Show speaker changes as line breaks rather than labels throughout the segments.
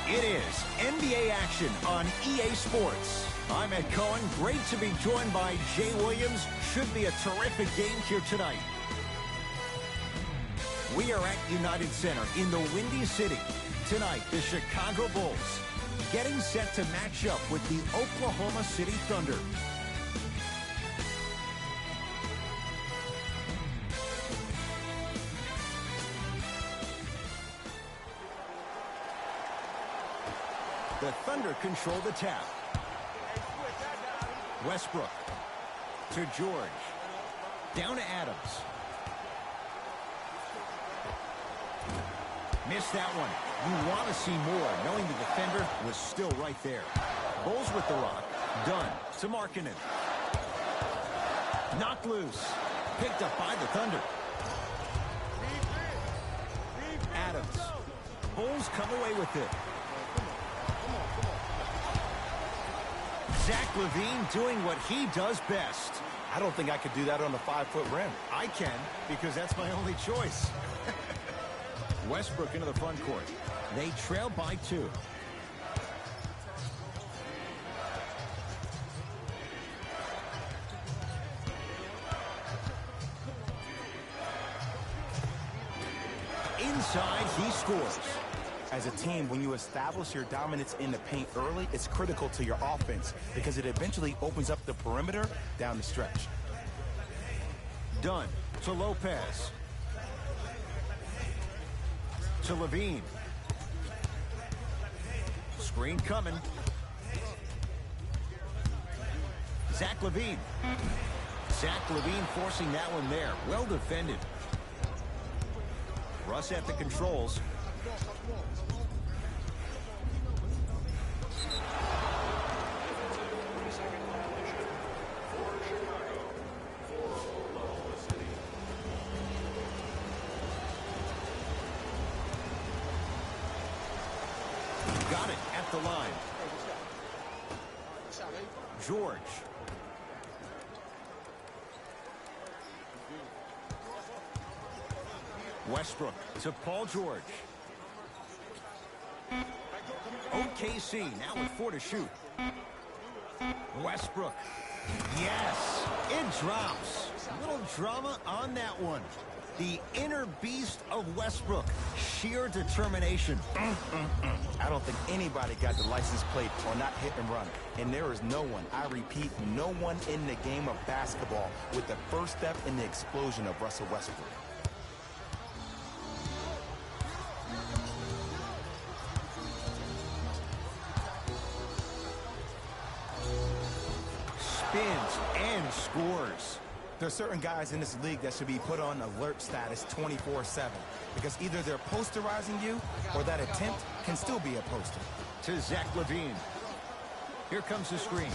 It is NBA action on EA Sports. I'm Ed Cohen. Great to be joined by Jay Williams. Should be a terrific game here tonight. We are at United Center in the Windy City. Tonight, the Chicago Bulls getting set to match up with the Oklahoma City Thunder. The Thunder control the tap. Westbrook to George. Down to Adams. Missed that one. You want to see more, knowing the defender was still right there. Bulls with the rock. Dunn to Markkanen. Knocked loose. Picked up by the Thunder. Adams. Bulls come away with it. Zach LaVine doing what he does best.
I don't think I could do that on a 5-foot rim.
I can, because that's my only choice. Westbrook into the front court. They trail by 2. Inside, he scores.
As a team, when you establish your dominance in the paint early, it's critical to your offense because it eventually opens up the perimeter down the stretch.
Dunn to Lopez. To LaVine. Screen coming. Zach LaVine. Zach LaVine forcing that one there. Well defended. Russ at the controls. Got it at the line. George. Westbrook to Paul George. OKC now with 4 to shoot. Westbrook. Yes, it drops. A little drama on that one. The inner beast of Westbrook. Sheer determination.
I don't think anybody got the license plate or not hit and run. And there is no one, I repeat, no one in the game of basketball with the first step in the explosion of Russell Westbrook.
Spins and scores.
There are certain guys in this league that should be put on alert status 24/7 because either they're posterizing you or that attempt can still be a poster.
To Zach LaVine. Here comes the screen.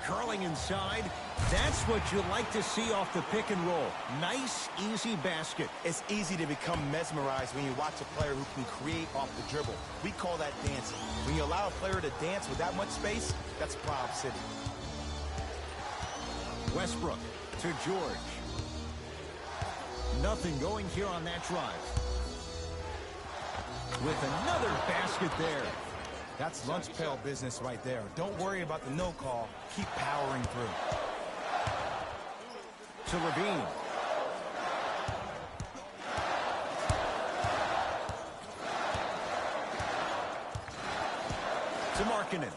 Curling inside. That's what you like to see off the pick and roll. Nice, easy basket.
It's easy to become mesmerized when you watch a player who can create off the dribble. We call that dancing. When you allow a player to dance with that much space, that's Prob City.
Westbrook to George. Nothing going here on that drive. With another basket there.
That's lunch pail business right there. Don't worry about the no call. Keep powering through.
To LaVine. To Markkanen.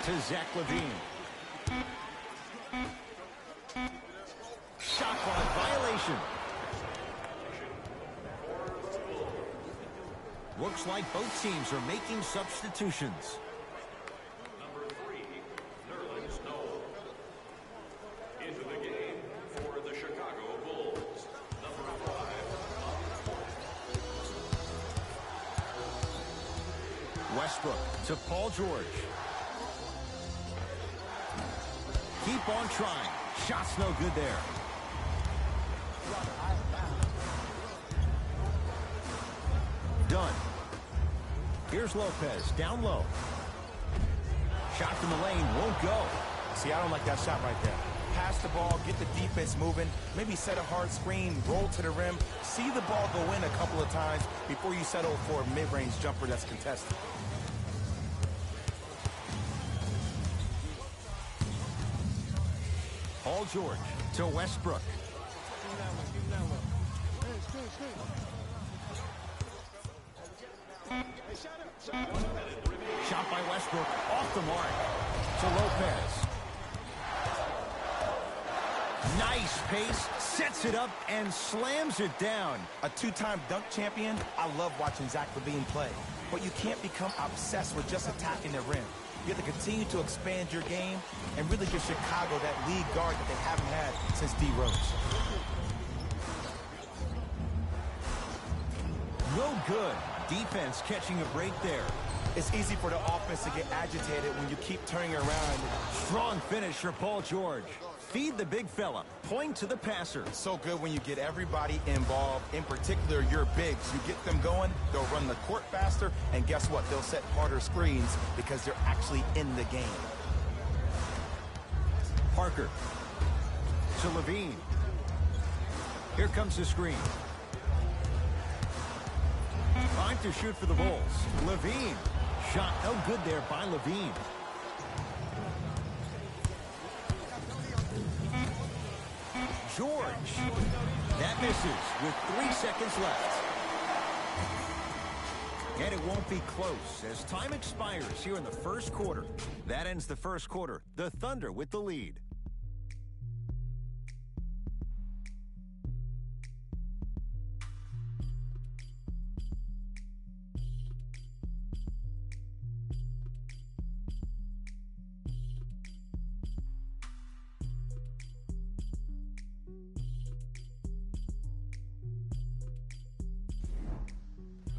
To Zach LaVine. Shot clock violation. Looks like both teams are making substitutions.
Number 3, Nerlens Noel. Into the game for the Chicago Bulls. Number 5.
Westbrook to Paul George. Keep on trying. Shot's no good there. Dunn. Here's Lopez, down low. Shot from the lane, won't go.
See, I don't like that shot right there. pass the ball, get the defense moving, maybe set a hard screen, roll to the rim, see the ball go in a couple of times before you settle for a mid-range jumper that's contested.
Paul George to Westbrook. Shot by Westbrook off the mark to Lopez. Nice pace, sets it up and slams it down.
A two-time dunk champion, I love watching Zach LaVine play. But you can't become obsessed with just attacking the rim. You have to continue to expand your game and really give Chicago that lead guard that they haven't had since D. Rose.
No good. Defense catching a break there.
It's easy for the offense to get agitated when you keep turning around.
Strong finish for Paul George. Feed the big fella. Point to the passer.
So good when you get everybody involved, in particular your bigs. You get them going, they'll run the court faster, and guess what? They'll set harder screens because they're actually in the game.
Parker to LaVine. Here comes the screen. Time to shoot for the Bulls. LaVine. Shot no good there by LaVine. George. That misses with 3 seconds left. And it won't be close as time expires here in the first quarter. That ends the first quarter. The Thunder with the lead.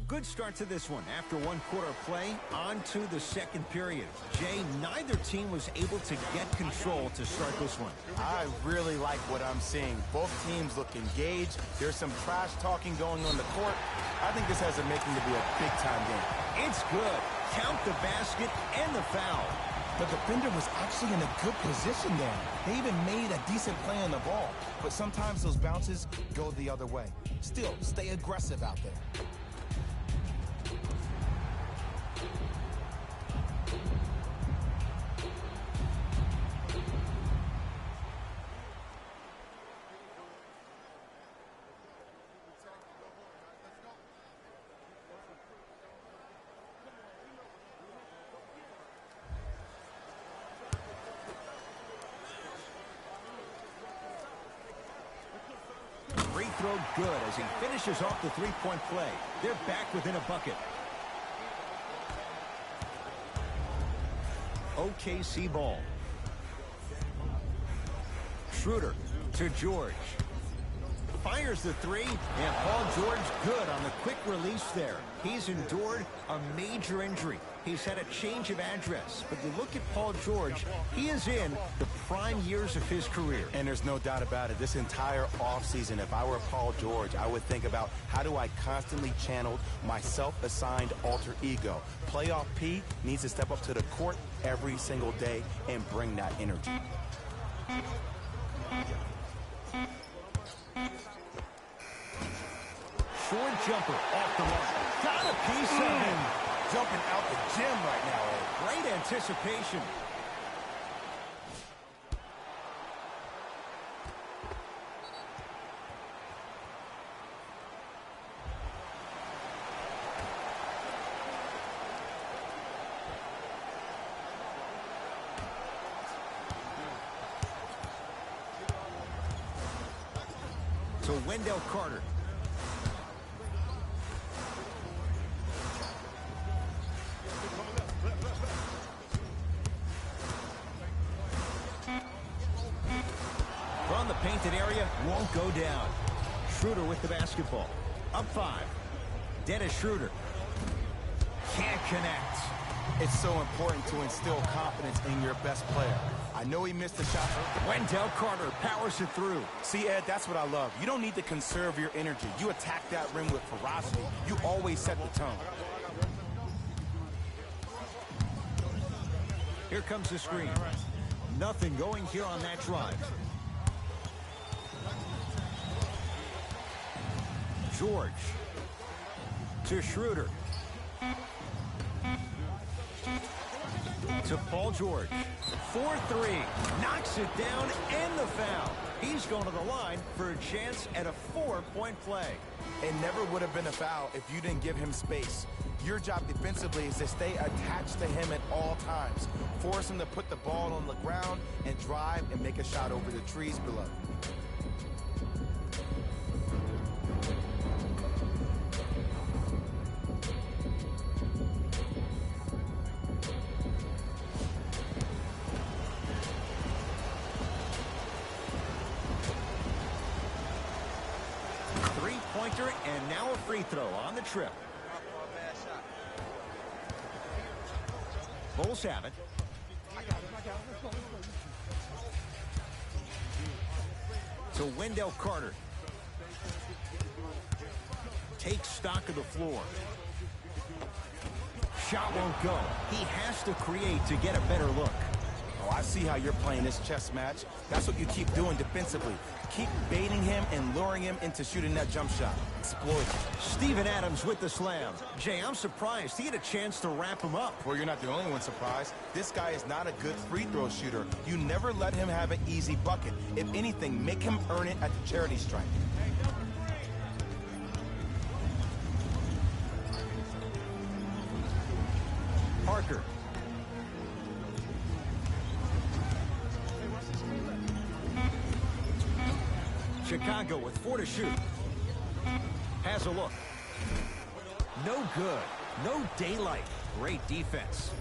Good start to this one. After one quarter of play, on to the second period. Jay, neither team was able to get control to start this one.
I really like what I'm seeing. Both teams look engaged. There's some trash talking going on the court. I think this has a making to be a big-time game.
It's good. Count the basket and the foul.
The defender was actually in a good position there. They even made a decent play on the ball. But sometimes those bounces go the other way. Still, stay aggressive out there.
Free throw good as he finishes off the three-point play. They're back within a bucket. OKC ball. Schroeder to George. Fires the three, and Paul George good on the quick release there. He's endured a major injury. He's had a change of address. But you look at Paul George, he is in the prime years of his career.
And there's no doubt about it. This entire offseason, if I were Paul George, I would think about how do I constantly channel my self-assigned alter ego. Playoff P needs to step up to the court every single day and bring that energy.
Short jumper off the mark. Got a piece of him.
Jumping out the gym right now, Ed.
Great anticipation. To Wendell Carter. From the painted area, won't go down. Schroeder with the basketball. Up 5. Dennis Schroeder. Can't connect.
It's so important to instill confidence in your best player. I know he missed the shot.
Wendell Carter powers it through.
See, Ed, that's what I love. You don't need to conserve your energy. You attack that rim with ferocity. You always set the tone.
Here comes the screen. Nothing going here on that drive. George. To Schroeder. To Paul George. 4-3. Knocks it down and the foul. He's going to the line for a chance at a 4-point play.
It never would have been a foul if you didn't give him space. Your job defensively is to stay attached to him at all times. Force him to put the ball on the ground and drive and make a shot over the trees below.
Three-pointer and now a free throw on the trip. Bulls have it. To Wendell Carter. Takes stock of the floor. Shot won't go. He has to create to get a better look.
Oh, I see how you're playing this chess match. That's what you keep doing defensively. Keep baiting him and luring him into shooting that jump shot. Exploit it.
Steven Adams with the slam. Jay, I'm surprised he had a chance to wrap him up.
Well, you're not the only one surprised. This guy is not a good free throw shooter. You never let him have an easy bucket. If anything, make him earn it at the charity stripe.
Parker. Chicago with 4 to shoot. Has a look. No good. No daylight. Great defense.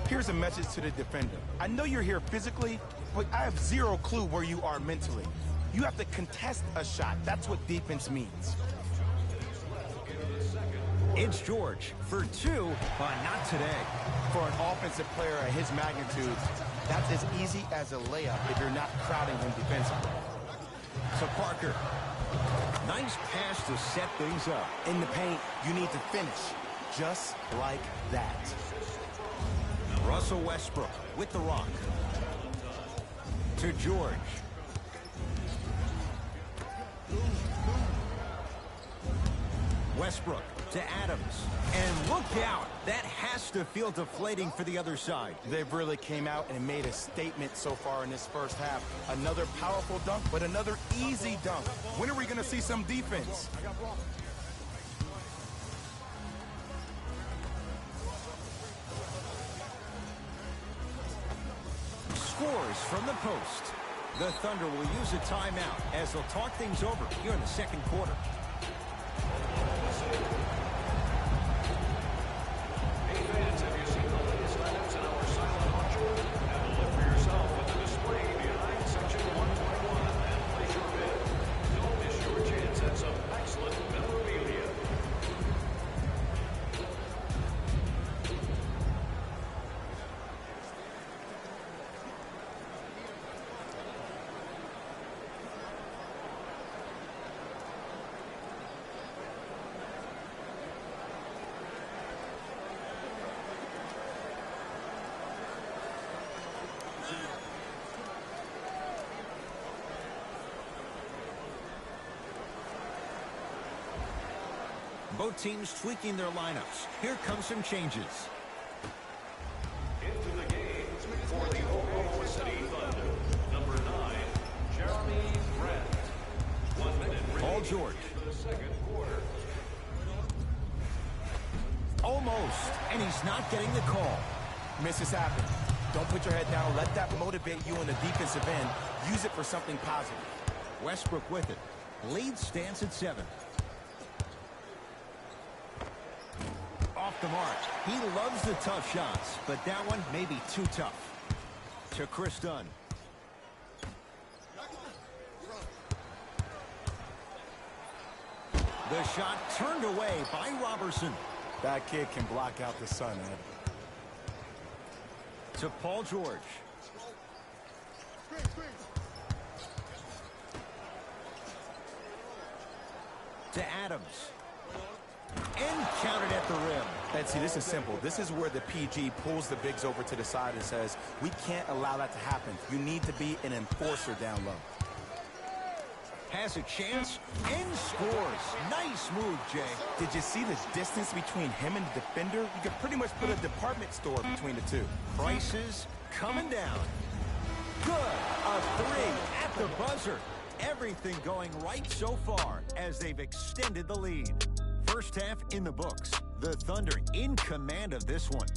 Here's a message to the defender. I know you're here physically, but I have zero clue where you are mentally. You have to contest a shot. That's what defense means.
It's George for 2, but not today.
For an offensive player at his magnitude, that's as easy as a layup if you're not crowding him defensively.
To Parker. Nice pass to set things up.
In the paint, you need to finish just like that.
Russell Westbrook with the rock. To George. Westbrook to Adams. And look out. That has to feel deflating for the other side.
They've really came out and made a statement so far in this first half. Another powerful dunk, but another easy dunk. When are we going to see some defense?
Scores from the post. The Thunder will use a timeout as they'll talk things over here in the second quarter.
Hey fans, have you seen the latest items in our silent auction? Have a look for yourself at the display behind section 121 and place your bid. Don't miss your chance at some excellent memorabilia.
Both teams tweaking their lineups. Here come some changes.
Into the game for the Oklahoma City Thunder. Number 9, Jeremy Grant. 1 minute
Paul George.
for the second quarter.
Almost. And he's not getting the call.
Misses happen. Don't put your head down. Let that motivate you in the defensive end. Use it for something positive.
Westbrook with it. Lead stands at 7. Off the mark. He loves the tough shots, but that one may be too tough. To Chris Dunn. The shot turned away by Robertson.
That kid can block out the sun, Ed.
To Paul George. To Adams. And counted at the rim.
And see, this is simple. This is where the PG pulls the bigs over to the side and says, we can't allow that to happen. You need to be an enforcer down low.
has a chance and scores. Nice move, Jay.
Did you see the distance between him and the defender? You could pretty much put a department store between the two.
Prices coming down. Good. A three at the buzzer. Everything going right so far as they've extended the lead. First half in the books. The Thunder in command of this one.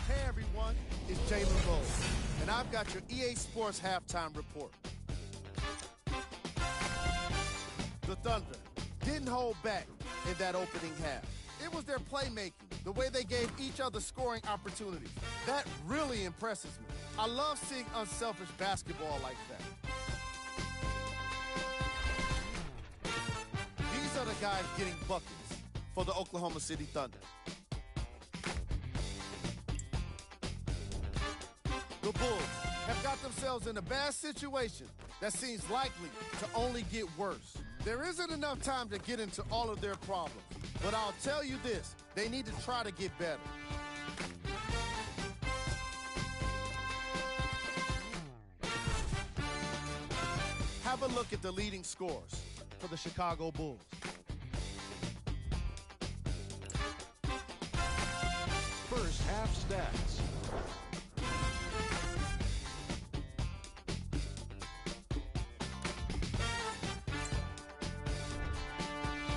Hey everyone, it's Jalen Rose, and I've got your EA Sports halftime report. The Thunder didn't hold back in that opening half. It was their playmaking, the way they gave each other scoring opportunities. That really impresses me. I love seeing unselfish basketball like that. These are the guys getting buckets for the Oklahoma City Thunder. The Bulls have got themselves in a bad situation that seems likely to only get worse. There isn't enough time to get into all of their problems, but I'll tell you this, they need to try to get better. Have a look at the leading scorers for the Chicago Bulls.
First half stats.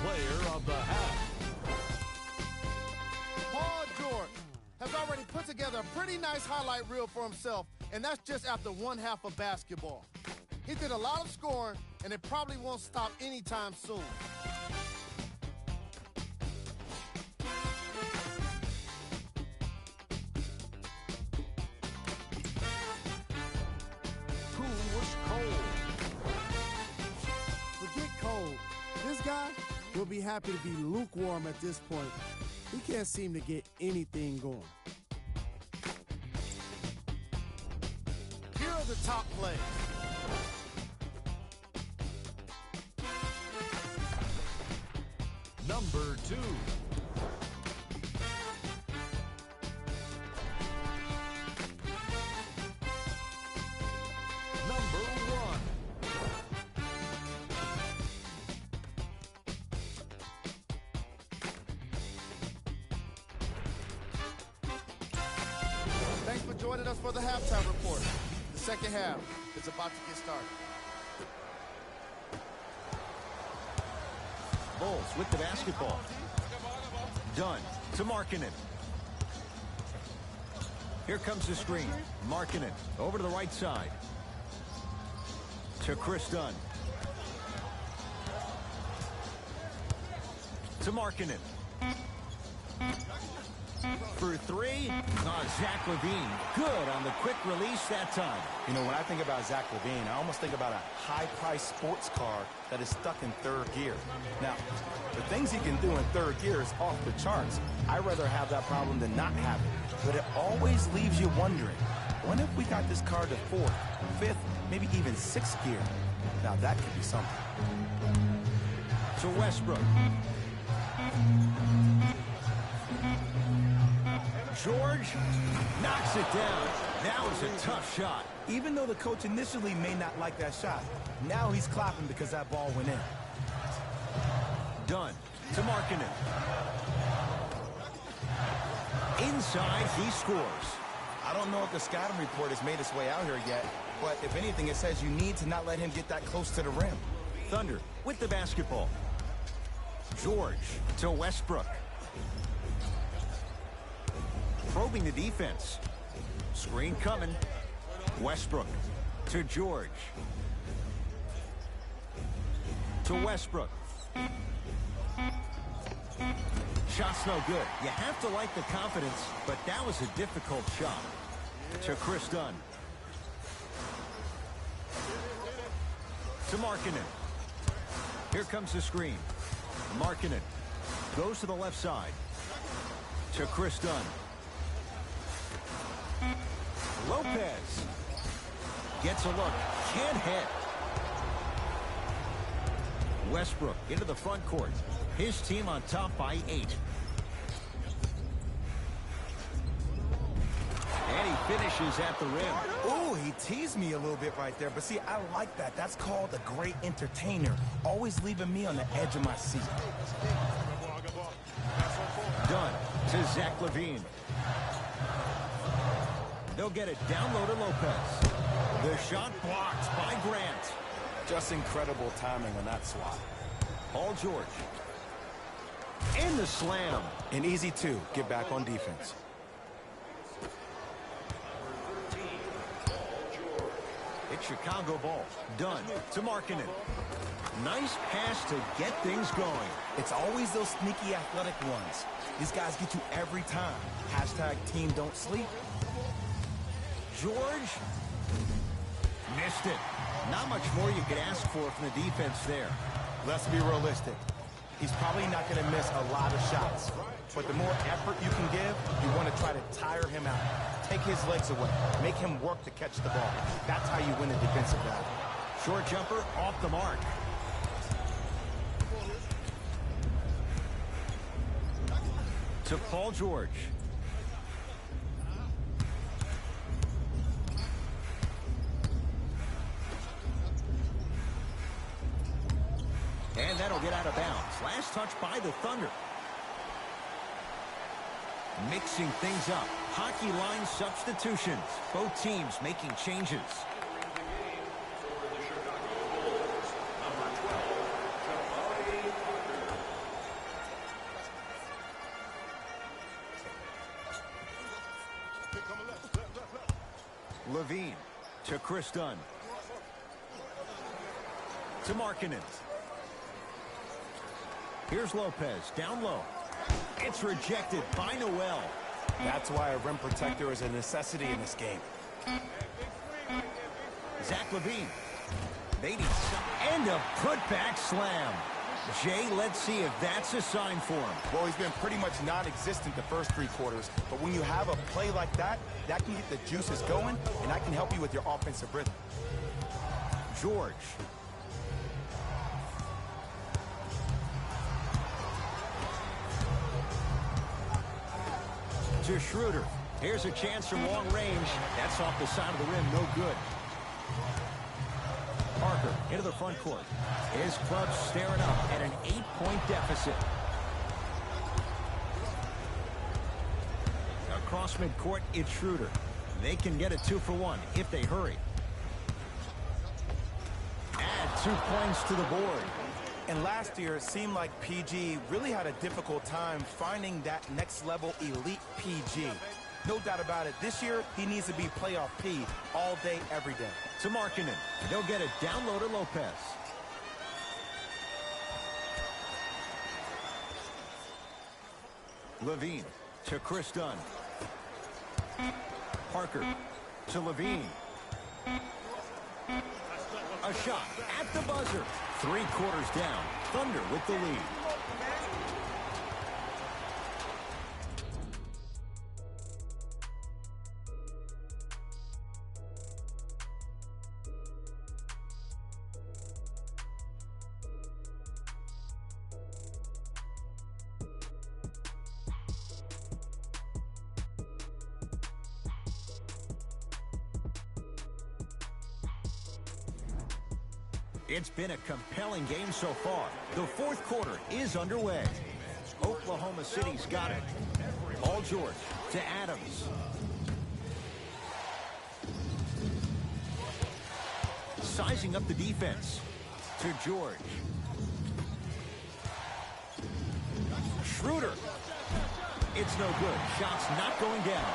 Player of the half.
Paul George has already put together a pretty nice highlight reel for himself, and that's just after one half of basketball. He did a lot of scoring, and it probably won't stop anytime soon.
Who was cold?
Forget cold. This guy will be happy to be lukewarm at this point. He can't seem to get anything going.
Here are the top plays.
Number 2. Number 1.
Thanks for joining us for the halftime report. The second half is about to get started.
Bulls with the basketball. Dunn to Markkanen. Here comes the screen. Markkanen over to the right side. To Chris Dunn. To Markkanen. For three. Zach LaVine. Good on the quick release that time.
You know, when I think about Zach LaVine, I almost think about a high-priced sports car that is stuck in third gear. Now, the things he can do in third gear is off the charts. I'd rather have that problem than not have it. But it always leaves you wondering, what if we got this car to fourth, fifth, maybe even sixth gear? Now, that could be something.
To Westbrook. George knocks it down. That was a tough shot.
Even though the coach initially may not like that shot, now he's clapping because that ball went in.
Dunn to Markkanen. Inside, he scores.
I don't know if the scouting report has made its way out here yet, but if anything, it says you need to not let him get that close to the rim.
Thunder with the basketball. George to Westbrook. Probing the defense. Screen coming. Westbrook to George. To Westbrook. Shot's no good. You have to like the confidence, but that was a difficult shot. To Chris Dunn. To Markkanen. Here comes the screen. Markkanen goes to the left side. To Chris Dunn. Lopez gets a look. Can't hit. Westbrook into the front court. His team on top by 8. And finishes at the rim.
Ooh, he teased me a little bit right there. But see, I like that. That's called a great entertainer. Always leaving me on the edge of my seat.
Dunn to Zach LaVine. They'll get it down low to Lopez. The shot blocked by Grant.
Just incredible timing on that swat.
Paul George. And the slam.
And easy, too. Get back on defense.
It's Chicago ball. Dunn to Markkanen. Nice pass to get things going.
It's always those sneaky athletic ones. These guys get you every time. Hashtag team don't sleep.
George missed it. Not much more you could ask for from the defense there.
Let's be realistic. He's probably not going to miss a lot of shots. But the more effort you can give, you want to try to tire him out. Take his legs away. Make him work to catch the ball. That's how you win a defensive battle.
Short jumper off the mark. To Paul George. And that'll get out of bounds. Last touch by the Thunder. Mixing things up. Hockey line substitutions. Both teams making changes. LaVine to Chris Dunn. To Markkanen. Here's Lopez, down low. It's rejected by Noel.
That's why a rim protector is a necessity in this game.
Zach LaVine. And a putback slam. Jay, let's see if that's a sign for him.
Well, he's been pretty much non-existent the first three quarters. But when you have a play like that, that can get the juices going, and that can help you with your offensive rhythm.
George. To Schroeder. Here's a chance from long range. That's off the side of the rim, no good. Parker into the front court. His club staring up at an 8-point deficit. Across midcourt, it's Schroeder. They can get a 2-for-1 if they hurry. Add 2 points to the board.
And last year, it seemed like PG really had a difficult time finding that next-level elite PG. No doubt about it, this year, he needs to be playoff P all day, every day.
To Markkanen. They'll get it down low to Lopez. LaVine to Chris Dunn. Parker to LaVine. A shot at the buzzer. 3 quarters down. Thunder with the lead. It's been a compelling game so far. The fourth quarter is underway. Oklahoma City's got it. Paul George to Adams. Sizing up the defense. To George. Schroeder. It's no good. Shots not going down.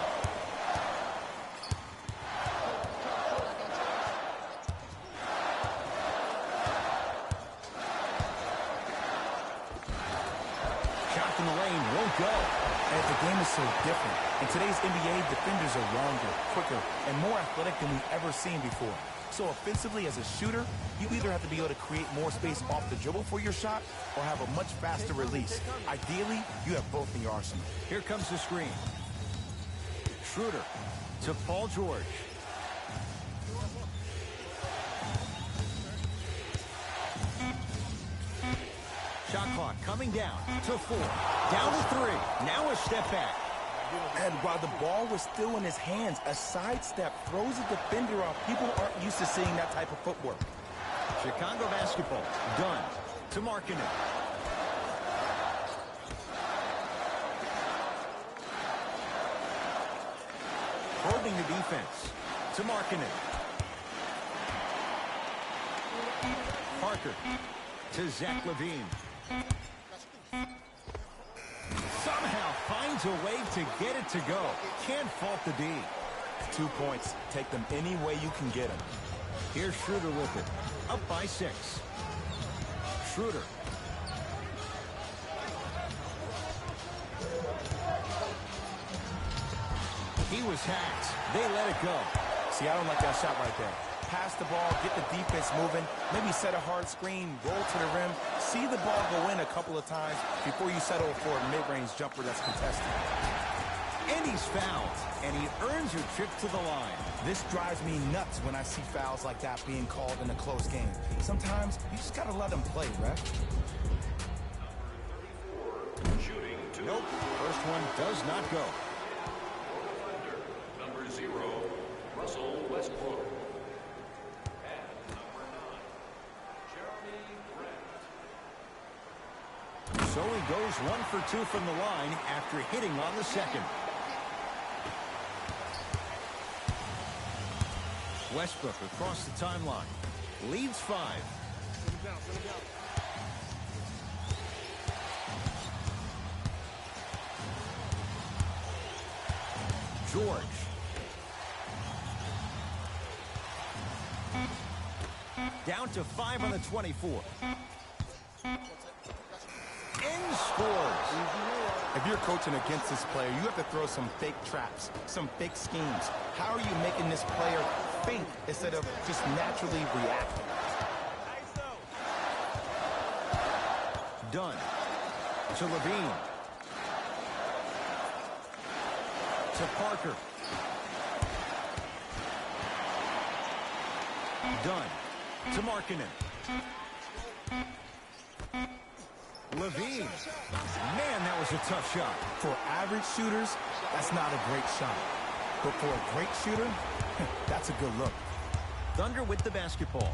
In the lane won't go.
And the game is so different. In today's NBA, defenders are longer, quicker, and more athletic than we've ever seen before. So offensively, as a shooter, you either have to be able to create more space off the dribble for your shot or have a much faster release. Ideally, you have both in your arsenal.
Here comes the screen. Schroeder to Paul George. Shot clock coming down to 4. Down to 3. Now a step back.
And while the ball was still in his hands, a sidestep throws a defender off. People aren't used to seeing that type of footwork.
Chicago basketball, Dunn to Markkanen. Holding the defense to Markkanen. Parker to Zach LaVine. Somehow finds a way to get it to go. Can't fault the D.
2 points. Take them any way you can get them.
Here's Schroeder with it. Up by 6. Schroeder. He was hacked. They let it go.
See, I don't like that shot right there. Pass the ball, get the defense moving, maybe set a hard screen, roll to the rim, see the ball go in a couple of times before you settle for a mid-range jumper that's contested.
And he's fouled, and he earns a trip to the line.
This drives me nuts when I see fouls like that being called in a close game. Sometimes you just gotta let them play, ref.
Shooting 2.
Nope, first one does not go.
Number 0, Russell Westbrook. And number 9, Jeremy Grant.
So he goes 1 for 2 from the line after hitting on the second. Westbrook across the timeline. Leads 5. George. Down to 5 on the 24. And scores.
If you're coaching against this player, you have to throw some fake traps, some fake schemes. How are you making this player think instead of just naturally reacting?
Dunn to LaVine. To Parker. Dunn to Markkanen. LaVine. Man, that was a tough shot.
For average shooters, that's not a great shot. But for a great shooter, that's a good look.
Thunder with the basketball.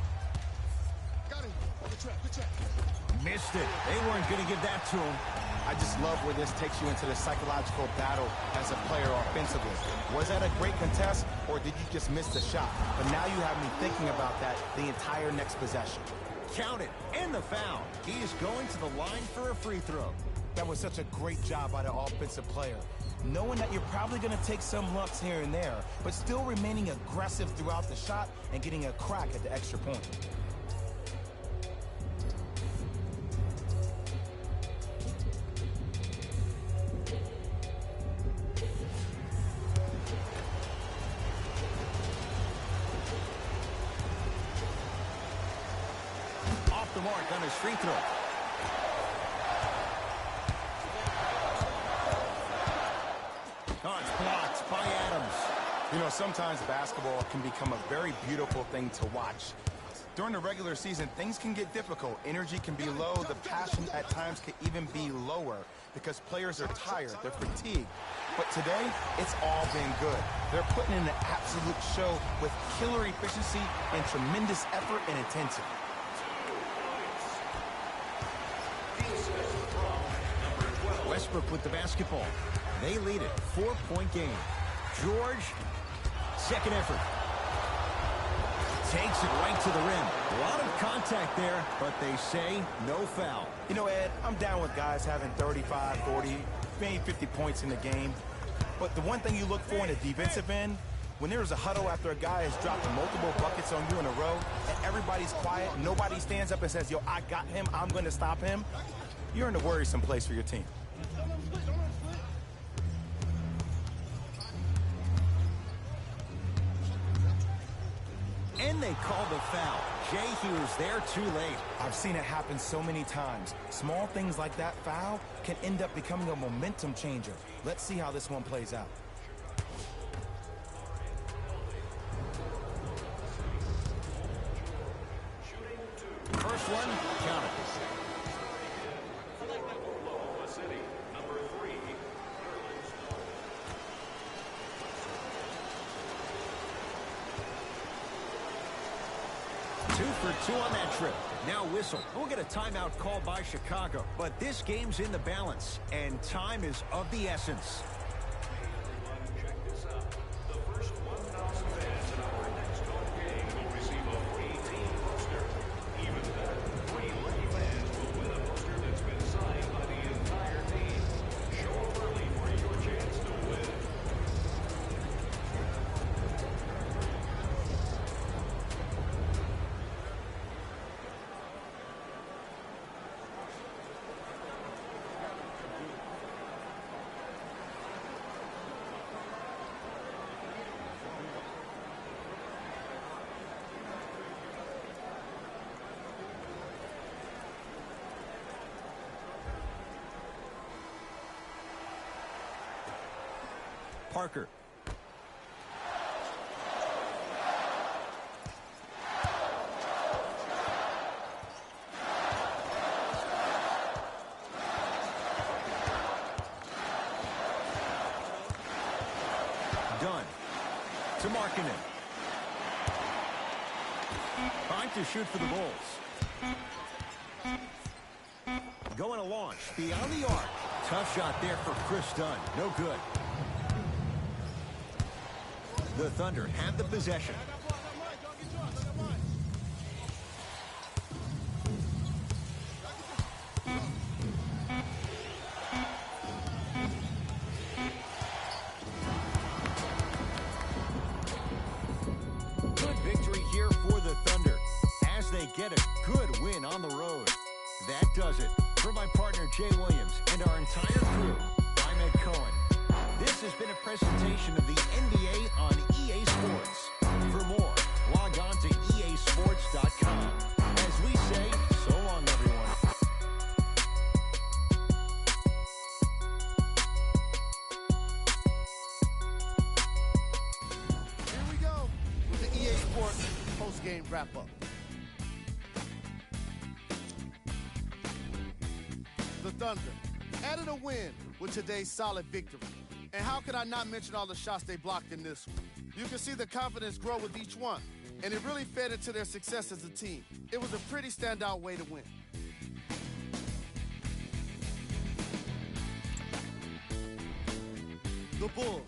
Got him. Good track.
Missed it. They weren't going to give that to him.
I just love where this takes you into the psychological battle as a player offensively. Was that a great contest, or did you just miss the shot? But now you have me thinking about that the entire next possession.
Count it. And the foul. He is going to the line for a free throw.
That was such a great job by the offensive player. Knowing that you're probably going to take some lumps here and there, but still remaining aggressive throughout the shot and getting a crack at the extra point.
Off the mark on his free throw. Oh, it's blocked by Adams.
You know, sometimes basketball can become a very beautiful thing to watch. During the regular season, things can get difficult. Energy can be low. The passion at times can even be lower because players are tired. They're fatigued. But today, it's all been good. They're putting in an absolute show with killer efficiency and tremendous effort and intensity.
Westbrook with the basketball. They lead it. 4-point game. George, second effort. Takes it right to the rim. A lot of contact there, but they say no foul.
You know, Ed, I'm down with guys having 35, 40, maybe 50 points in the game. But the one thing you look for in a defensive end, when there's a huddle after a guy has dropped multiple buckets on you in a row, and everybody's quiet, nobody stands up and says, yo, I got him, I'm going to stop him, you're in a worrisome place for your team.
And they call the foul. Jay, he was there too late.
I've seen it happen so many times. Small things like that foul can end up becoming a momentum changer. Let's see how this one plays out.
First one, count it. 2 for 2 on that trip. Now whistle. We'll get a timeout called by Chicago. But this game's in the balance, and time is of the essence.
Check this out. The first 1,000 fans in our next home game will receive a free team poster. Even better, 3 lucky fans will win a poster that's been signed by the entire team. Show up early for your chance to win.
Parker. Dunn to Markkanen. Time to shoot for the Bulls. Going to launch beyond the arc. Tough shot there for Chris Dunn. No good. The Thunder have the possession. Good victory here for the Thunder as they get a good win on the road. That does it. For my partner Jay Williams and our entire crew, I'm Ed Cohen. This has been a presentation of the NBA on EA Sports. For more, log on to easports.com. As we say, so long, everyone.
Here we go with the EA Sports post-game wrap-up. The Thunder added a win with today's solid victory. And how could I not mention all the shots they blocked in this one? You can see the confidence grow with each one, and it really fed into their success as a team. It was a pretty standout way to win. The Bulls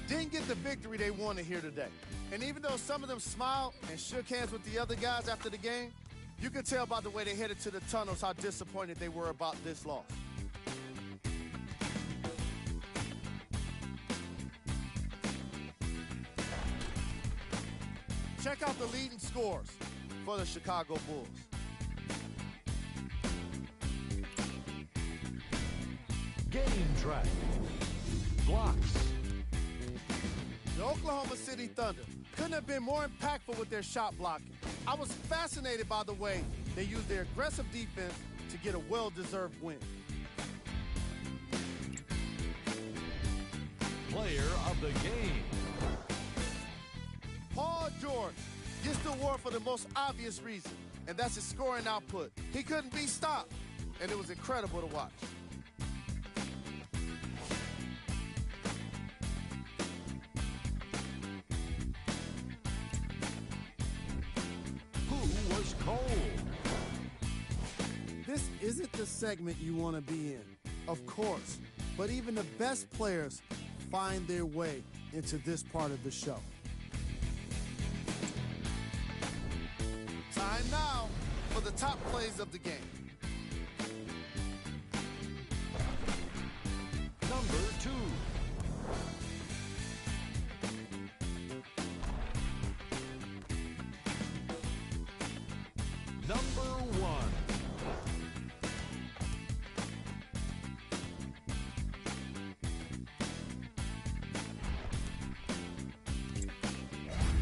didn't get the victory they wanted here today. And even though some of them smiled and shook hands with the other guys after the game, you could tell by the way they headed to the tunnels how disappointed they were about this loss. Check out the leading scores for the Chicago Bulls.
Game track. Blocks.
The Oklahoma City Thunder couldn't have been more impactful with their shot blocking. I was fascinated by the way they used their aggressive defense to get a well-deserved win.
Player of the game.
Paul George gets the award for the most obvious reason, and that's his scoring output. He couldn't be stopped, and it was incredible to watch.
Who was cold?
This isn't the segment you want to be in, of course, but even the best players find their way into this part of the show.
Time now for the top plays of the game.
Number 2. Number 1.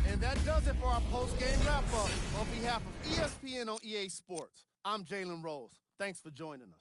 And that does it for our post-game wrap-up. On behalf of ESPN on EA Sports, I'm Jalen Rose. Thanks for joining us.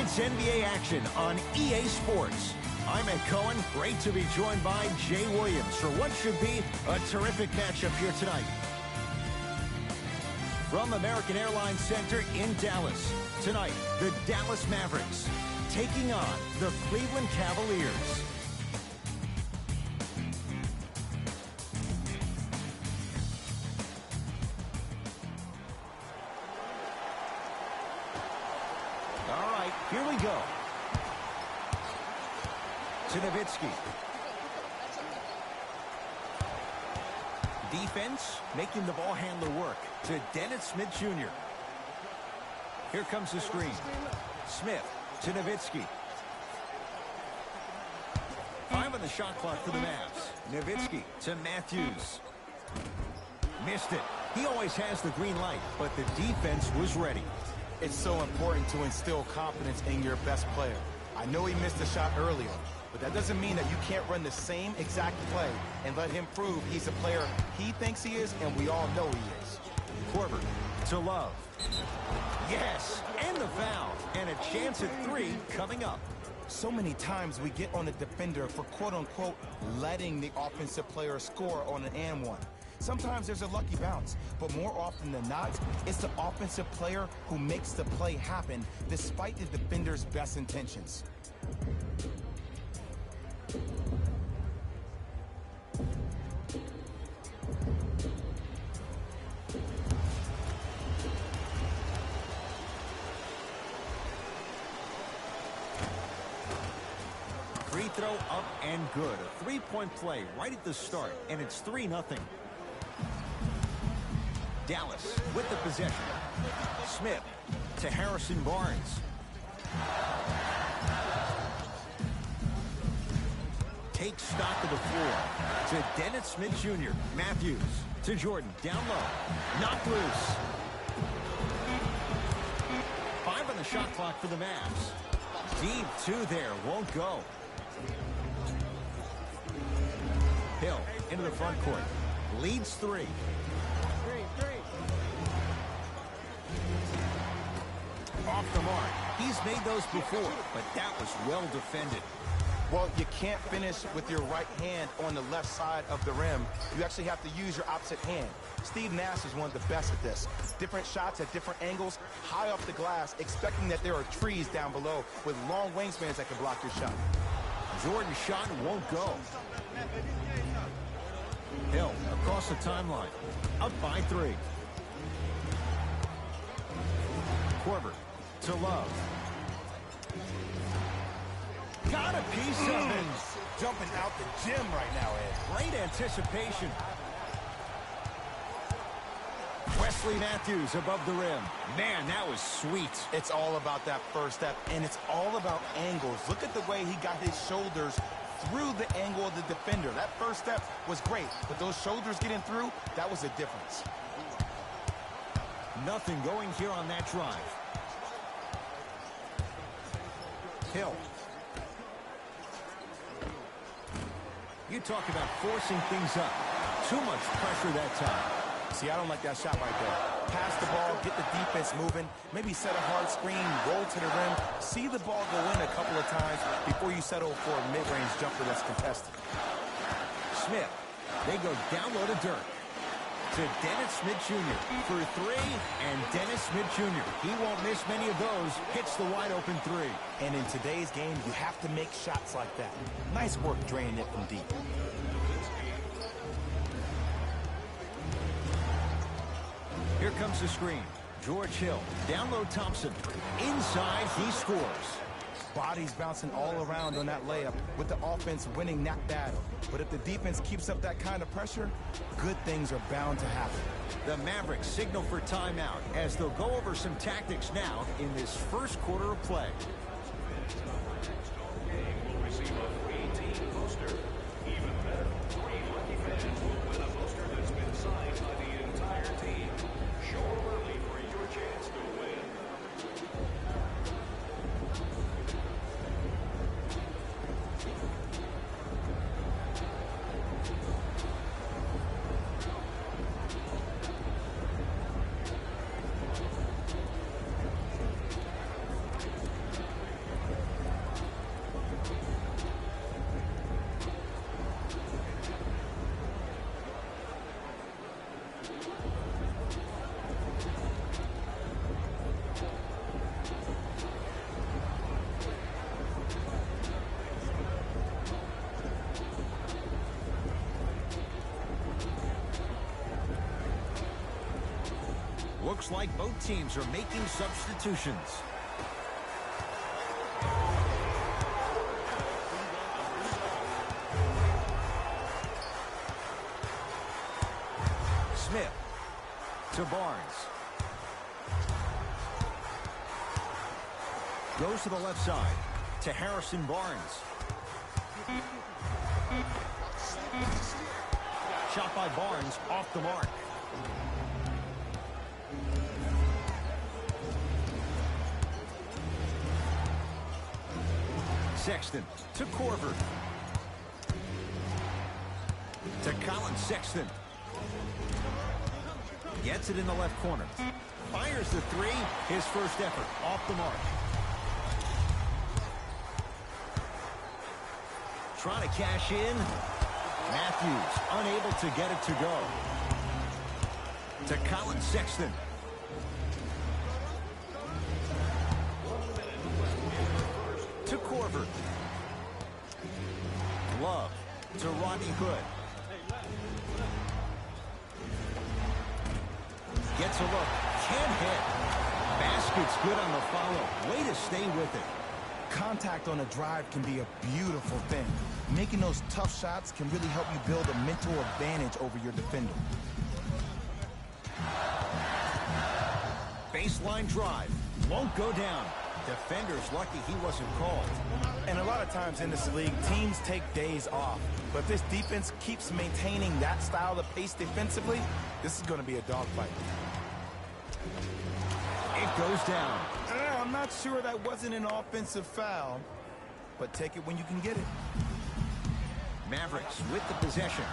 It's NBA action on EA Sports. I'm Ed Cohen. Great to be joined by Jay Williams for what should be a terrific matchup here tonight. From American Airlines Center in Dallas, tonight, the Dallas Mavericks taking on the Cleveland Cavaliers. All right, here we go. To Nowitzki. Defense making the ball handler work to Dennis Smith Jr. Here comes the screen. Smith to Nowitzki. 5 on the shot clock for the Mavs. Nowitzki to Matthews. Missed it. He always has the green light, but the defense was ready.
It's so important to instill confidence in your best player. I know he missed a shot earlier, but that doesn't mean that you can't run the same exact play and let him prove he's a player he thinks he is, and we all know he is.
Korver to Love. Yes, and the foul. And a chance at 3 coming up.
So many times we get on the defender for quote-unquote letting the offensive player score on an and one. Sometimes there's a lucky bounce, but more often than not, it's the offensive player who makes the play happen despite the defender's best intentions.
Free throw up and good. A 3-point play right at the start, and it's 3-0. Dallas with the possession. Smith to Harrison Barnes. Takes stock of the floor to Dennis Smith Jr. Matthews to Jordan. Down low. Knocked loose. 5 on the shot clock for the Mavs. Deep 2 there. Won't go. Hill into the front court. Leads 3. Off the mark. He's made those before, but that was well defended.
Well, you can't finish with your right hand on the left side of the rim. You actually have to use your opposite hand. Steve Nash is one of the best at this. Different shots at different angles, high off the glass, expecting that there are trees down below with long wingspans that can block your shot.
Jordan's shot won't go. Hill across the timeline. Up by 3. Korver to Love. Got a piece of it.
Jumping out the gym right now, Ed.
Great anticipation. Wesley Matthews above the rim. Man, that was sweet.
It's all about that first step, and it's all about angles. Look at the way he got his shoulders through the angle of the defender. That first step was great, but those shoulders getting through, that was a difference.
Nothing going here on that drive. Hill. You talk about forcing things up. Too much pressure that time.
See, I don't like that shot right there. Pass the ball, get the defense moving, maybe set a hard screen, roll to the rim, see the ball go in a couple of times before you settle for a mid-range jumper that's contested.
Smith. They go down low to Dirk. To Dennis Smith Jr. for 3, and Dennis Smith Jr. He won't miss many of those. Hits the wide open 3.
And in today's game, you have to make shots like that. Nice work draining it from deep.
Here comes the screen. George Hill. Down low Thompson. Inside, he scores.
Bodies bouncing all around on that layup with the offense winning that battle. But if the defense keeps up that kind of pressure, good things are bound to happen.
The Mavericks signal for timeout as they'll go over some tactics now in this first quarter of play.
Will receive a free team poster. Even better, 3 lucky fans will win a poster that's been signed by the entire team. Show up early for your chance to win.
Looks like both teams are making substitutions. Smith to Barnes. Goes to the left side to Harrison Barnes. Shot by Barnes off the mark. Sexton to Korver. To Colin Sexton. Gets it in the left corner. Fires the three. His first effort off the mark. Trying to cash in. Matthews unable to get it to go. To Colin Sexton. To Korver. Love to Rodney Hood. Gets a look. Can't hit. Basket's good on the follow. Way to stay with it.
Contact on a drive can be a beautiful thing. Making those tough shots can really help you build a mental advantage over your defender.
Baseline drive. Won't go down. Defender's lucky he wasn't called.
And a lot of times in this league, teams take days off. But if this defense keeps maintaining that style of pace defensively, this is going to be a dogfight.
It goes down.
I'm not sure that wasn't an offensive foul, but take it when you can get it.
Mavericks with the possession.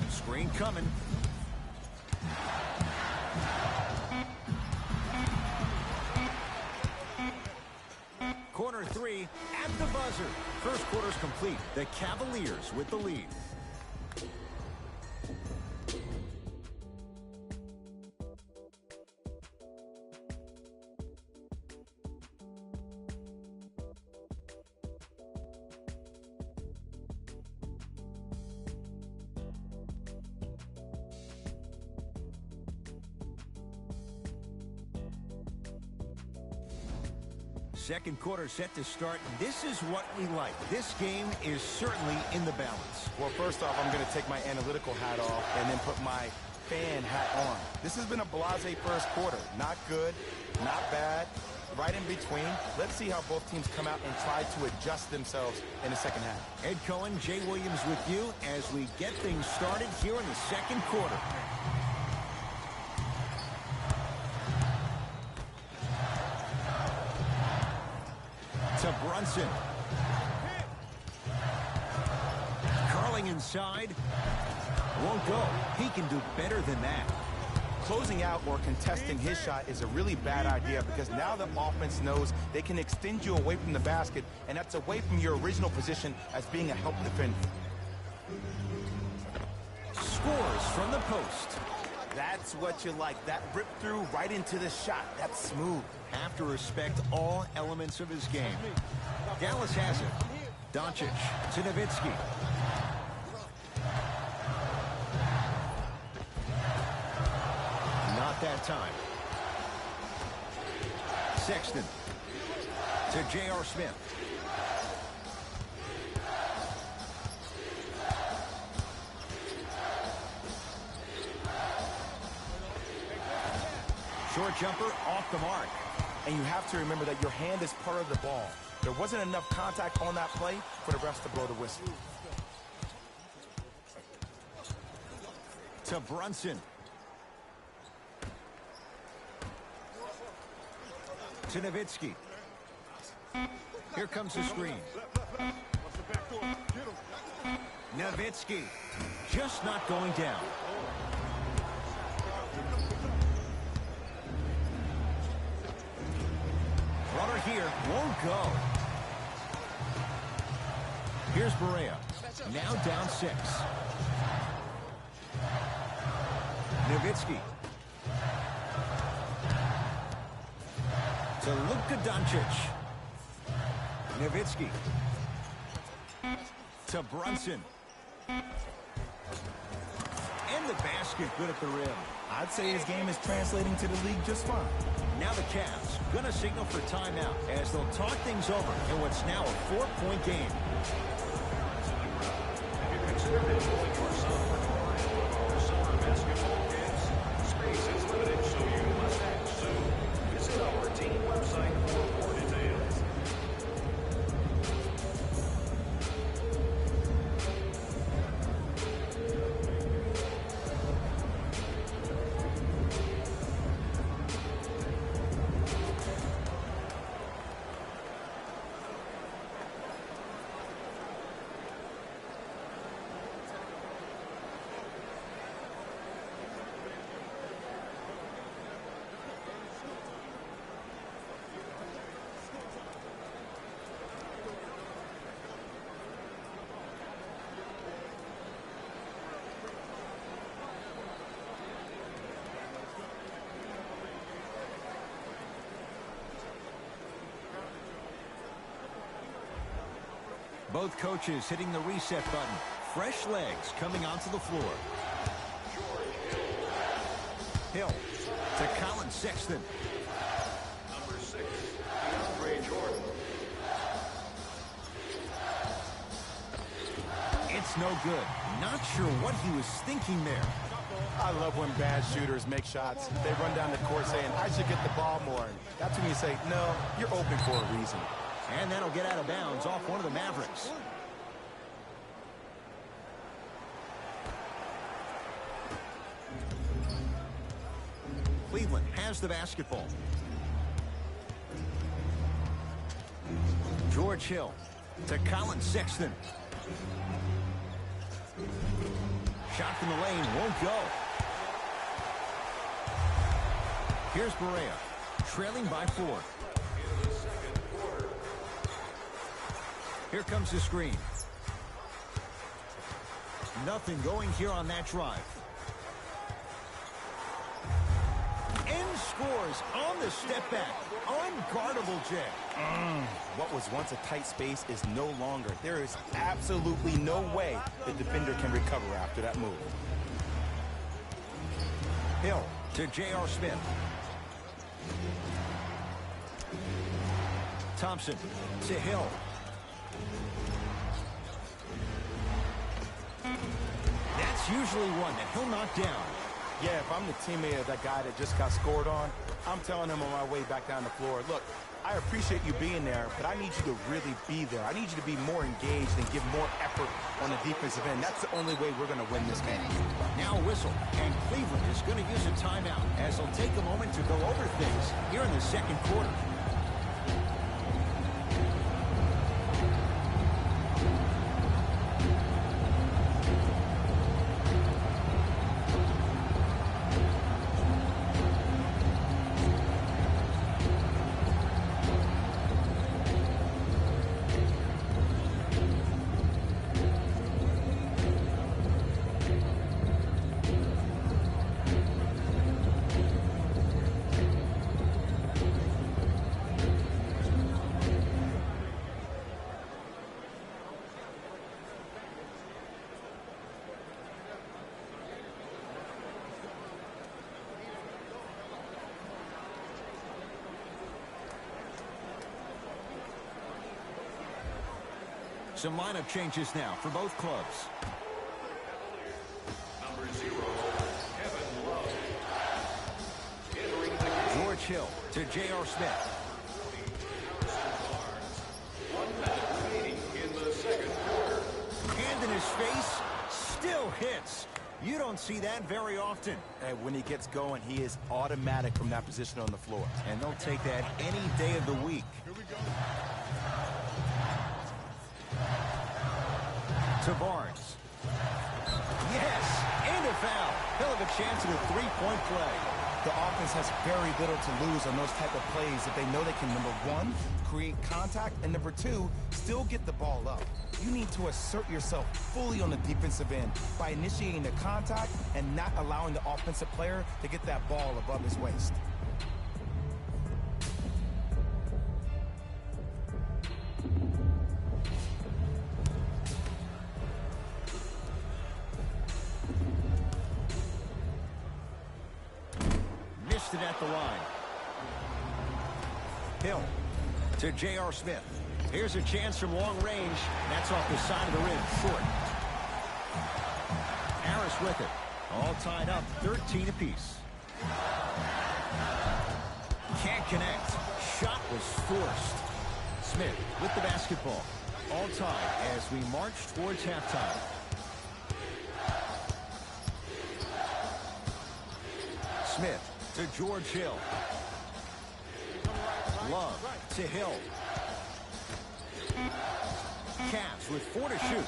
Screen coming. Corner three at the buzzer. First quarter's complete. The Cavaliers with the lead. Second quarter set to start. This is what we like. This game is certainly in the balance.
Well, first off, I'm going to take my analytical hat off and then put my fan hat on. This has been a blasé first quarter. Not good, not bad, right in between. Let's see how both teams come out and try to adjust themselves in the second half.
Ed Cohen, Jay Williams with you as we get things started here in the second quarter. To Brunson. Curling inside. Won't go. He can do better than that.
Closing out or contesting his shot is a really bad idea because now the offense knows they can extend you away from the basket, and that's away from your original position as being a help defender.
Scores from the post.
That's what you like. That rip through right into the shot. That's smooth.
Have to respect all elements of his game. Dallas has it. Doncic to Nowitzki. Not that time. Sexton to J.R. Smith. Short jumper off the mark.
And you have to remember that your hand is part of the ball. There wasn't enough contact on that play for the refs to blow the whistle.
To Brunson. To Nowitzki. Here comes the screen. Nowitzki just not going down. Runner here won't go. Here's Barea. Now down 6. Nowitzki. To Luka Doncic. Nowitzki. To Brunson. And the basket good at the rim.
I'd say his game is translating to the league just fine.
Now the Cavs gonna signal for timeout as they'll talk things over in what's now a 4-point game.
Have you considered enrolling your son for one of our summer basketball camps? Space is limited, so you must act soon. Visit our team website for more details.
Both coaches hitting the reset button. Fresh legs coming onto the floor. Hill to Colin Sexton.
Number 6, DeAndre Jordan.
It's no good. Not sure what he was thinking there.
I love when bad shooters make shots. They run down the court saying, I should get the ball more. And that's when you say, no, you're open for a reason.
And that'll get out of bounds off one of the Mavericks. Cleveland has the basketball. George Hill to Colin Sexton. Shot from the lane won't go. Here's Barea, trailing by 4. Here comes the screen. Nothing going here on that drive. And scores on the step back. Unguardable, Jay.
What was once a tight space is no longer. There is absolutely no way the defender can recover after that move.
Hill to J.R. Smith. Thompson to Hill. That's usually one that he'll knock down.
Yeah, if I'm the teammate of that guy that just got scored on, I'm telling him on my way back down the floor, look, I appreciate you being there, but I need you to really be there. I need you to be more engaged and give more effort on the defensive end. That's the only way we're going to win this game.
Now a whistle, and Cleveland is going to use a timeout as they'll take a moment to go over things here in the second quarter. Some lineup changes now for both clubs.
Number 0, Kevin Love. Entering the game.
George Hill to J.R. Smith.
1 minute remaining in the second quarter.
Hand in his face, still hits. You don't see that very often.
And when he gets going, he is automatic from that position on the floor.
And they'll take that any day of the week. To Barnes. Yes, and a foul. He'll have a chance at a three-point play.
The offense has very little to lose on those type of plays if they know they can, number 1, create contact, and number 2, still get the ball up. You need to assert yourself fully on the defensive end by initiating the contact and not allowing the offensive player to get that ball above his waist.
it at the line. Hill to J.R. Smith. Here's a chance from long range. That's off the side of the rim, short. Harris with it. All tied up, 13 apiece. Can't connect. Shot was forced. Smith with the basketball. All tied as we march towards halftime. Smith to George Hill. Love to Hill. Cavs with 4 to shoot.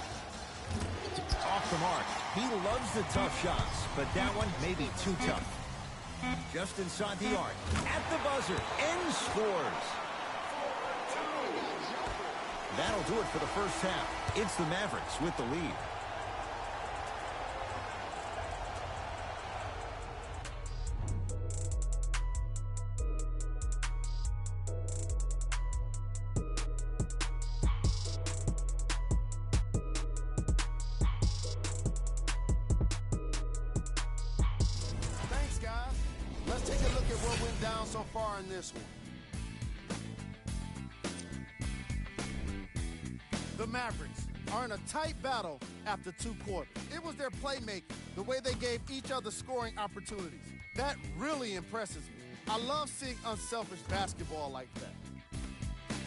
Off the mark. He loves the tough shots, but that one may be too tough. Just inside the arc. At the buzzer. And scores. That'll do it for the first half. It's the Mavericks with the lead.
Let's take a look at what went down so far in this one. The Mavericks are in a tight battle after 2 quarters. It was their playmaking, the way they gave each other scoring opportunities. That really impresses me. I love seeing unselfish basketball like that.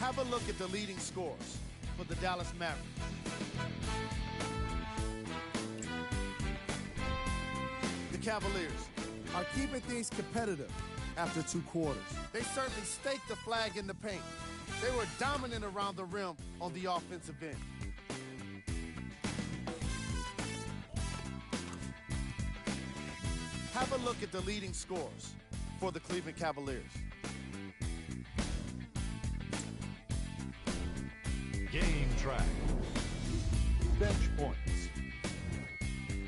Have a look at the leading scorers for the Dallas Mavericks. The Cavaliers
are keeping things competitive after 2 quarters.
They certainly staked the flag in the paint. They were dominant around the rim on the offensive end. Have a look at the leading scorers for the Cleveland Cavaliers.
Game track. Bench points.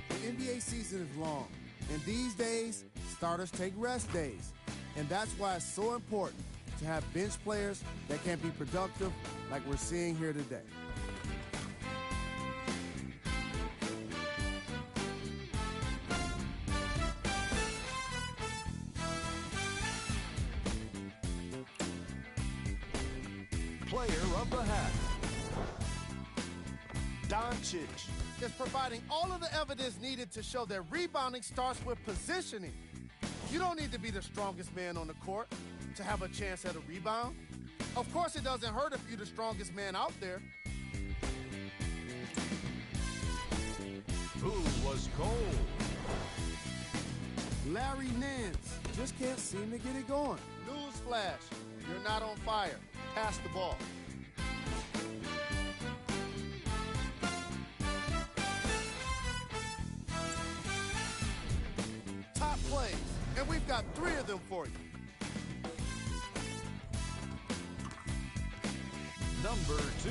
The NBA season is long, and these days, starters take rest days. And that's why it's so important to have bench players that can be productive like we're seeing here today.
Player of the half.
Doncic is providing all of the evidence needed to show that rebounding starts with positioning. You don't need to be the strongest man on the court to have a chance at a rebound. Of course, it doesn't hurt if you're the strongest man out there.
Who was cold?
Larry Nance just can't seem to get it going.
Newsflash, you're not on fire. Pass the ball. Top plays, and we've got 3 of them for you.
Number 2.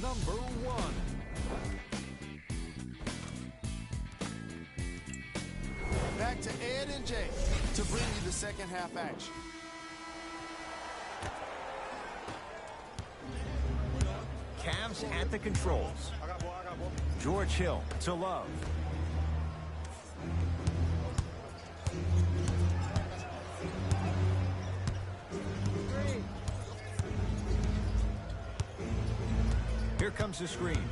Number 1.
Back to Ed and Jay to bring you the second half action.
Cavs at the controls. George Hill to Love. Here comes the screen.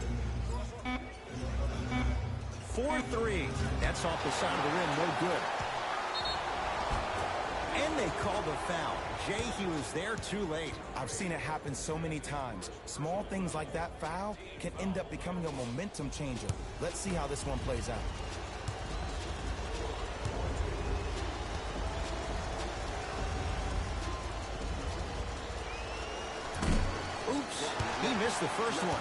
4-3. That's off the side of the rim, no good. And they call the foul. Jay, he was there too late.
I've seen it happen so many times. Small things like that foul can end up becoming a momentum changer. Let's see how this one plays out.
Oops, he missed the first one.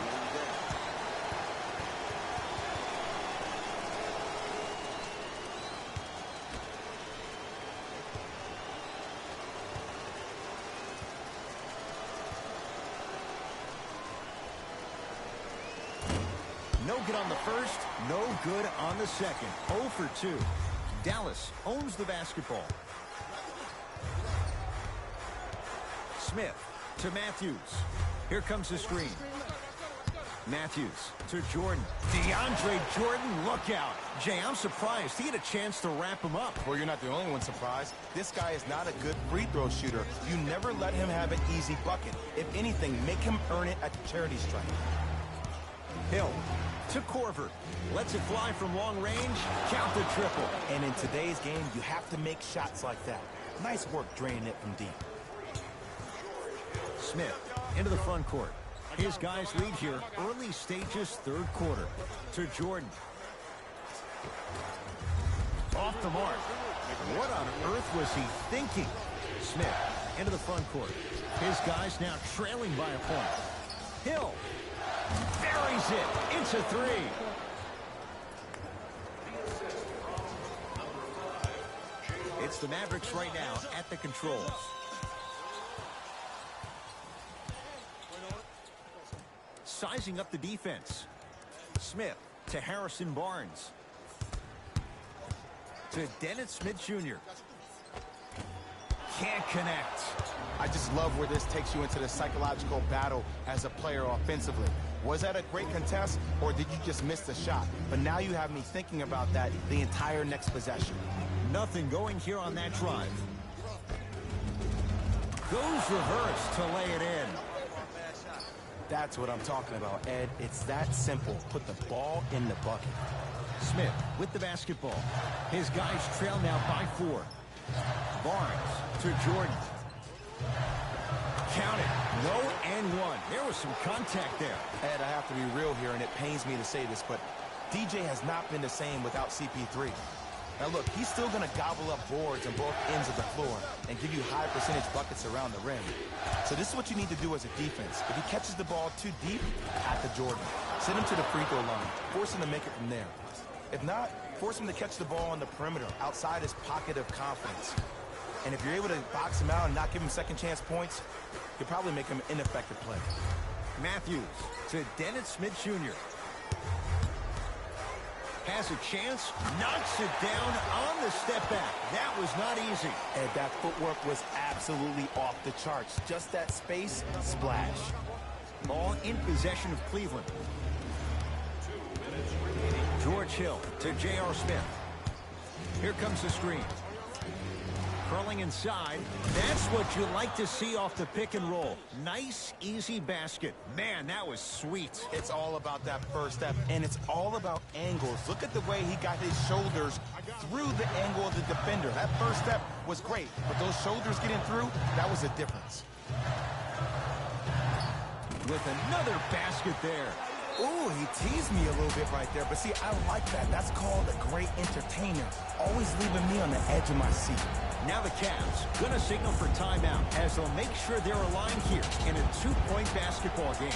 No good on the first, no good on the second. 0 for 2. Dallas owns the basketball. Smith to Matthews. Here comes the screen. Matthews to Jordan. DeAndre Jordan, look out. Jay, I'm surprised. He had a chance to wrap him up.
Well, you're not the only one surprised. This guy is not a good free throw shooter. You never let him have an easy bucket. If anything, make him earn it at the charity stripe.
Hill to Korver. Lets it fly from long range. Count the triple.
And in today's game, you have to make shots like that. Nice work draining it from deep.
Smith into the front court. His guys lead here, early stages, third quarter. To Jordan. Off the mark. What on earth was he thinking? Smith into the front court. His guys now trailing by a point. Hill buries it. It's a three. It's the Mavericks right now at the controls. Sizing up the defense. Smith to Harrison Barnes. To Dennis Smith Jr. Can't connect.
I just love where this takes you into the psychological battle as a player offensively. Was that a great contest, or did you just miss the shot? But now you have me thinking about that the entire next possession.
Nothing going here on that drive. Goes reverse to lay it in.
That's what I'm talking about, Ed. It's that simple. Put the ball in the bucket.
Smith with the basketball. His guys trail now by 4. Barnes to Jordan. Count it. No and one. There was some contact there.
Ed, I have to be real here, and it pains me to say this, but DJ has not been the same without CP3. Now look, he's still going to gobble up boards on both ends of the floor and give you high percentage buckets around the rim. So this is what you need to do as a defense. If he catches the ball too deep, at the Jordan. Send him to the free throw line. Force him to make it from there. If not, force him to catch the ball on the perimeter, outside his pocket of confidence. And if you're able to box him out and not give him second chance points, you'll probably make him an ineffective play.
Matthews to Dennis Smith Jr. Has a chance, knocks it down on the step back. That was not easy.
And that footwork was absolutely off the charts. Just that space, splash.
Ball in possession of Cleveland. George Hill to J.R. Smith. Here comes the screen. Curling inside. That's what you like to see off the pick and roll. Nice, easy basket. Man, that was sweet.
It's all about that first step, and it's all about angles. Look at the way he got his shoulders through the angle of the defender. That first step was great, but those shoulders getting through, that was a difference.
With another basket there.
Ooh, he teased me a little bit right there, but see, I like that. That's called a great entertainer. Always leaving me on the edge of my seat.
Now the Cavs gonna signal for timeout as they'll make sure they're aligned here in a 2-point basketball game.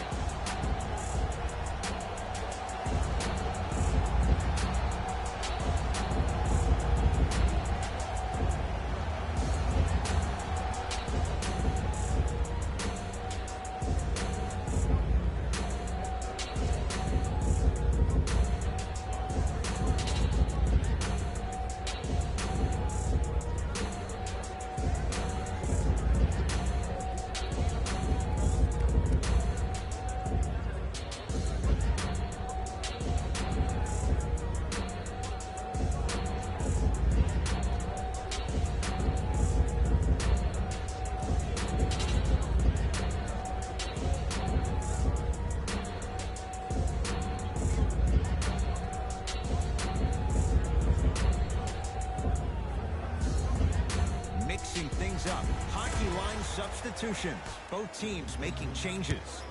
Up. Hockey line substitutions. Both teams making changes.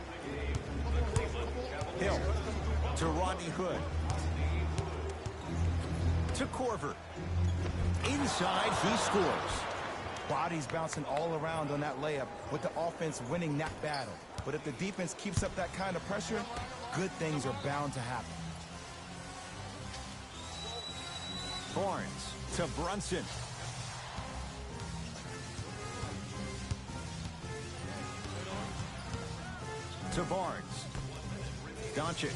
Hill to Rodney Hood. To Korver. Inside, he scores.
Bodies bouncing all around on that layup with the offense winning that battle. But if the defense keeps up that kind of pressure, good things are bound to happen.
Barnes to Brunson. To Barnes. Doncic.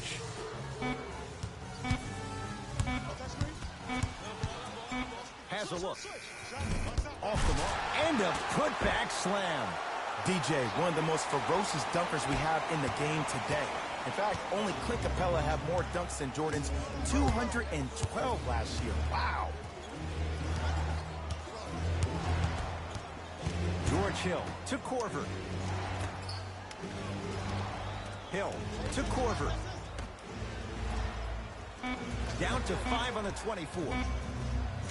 Has a look. Off the mark. And a putback slam.
DJ, one of the most ferocious dunkers we have in the game today. In fact, only Clint Capella had more dunks than Jordan's 212 last year. Wow.
George Hill to Korver. Hill to Korver. Down to 5 on the 24.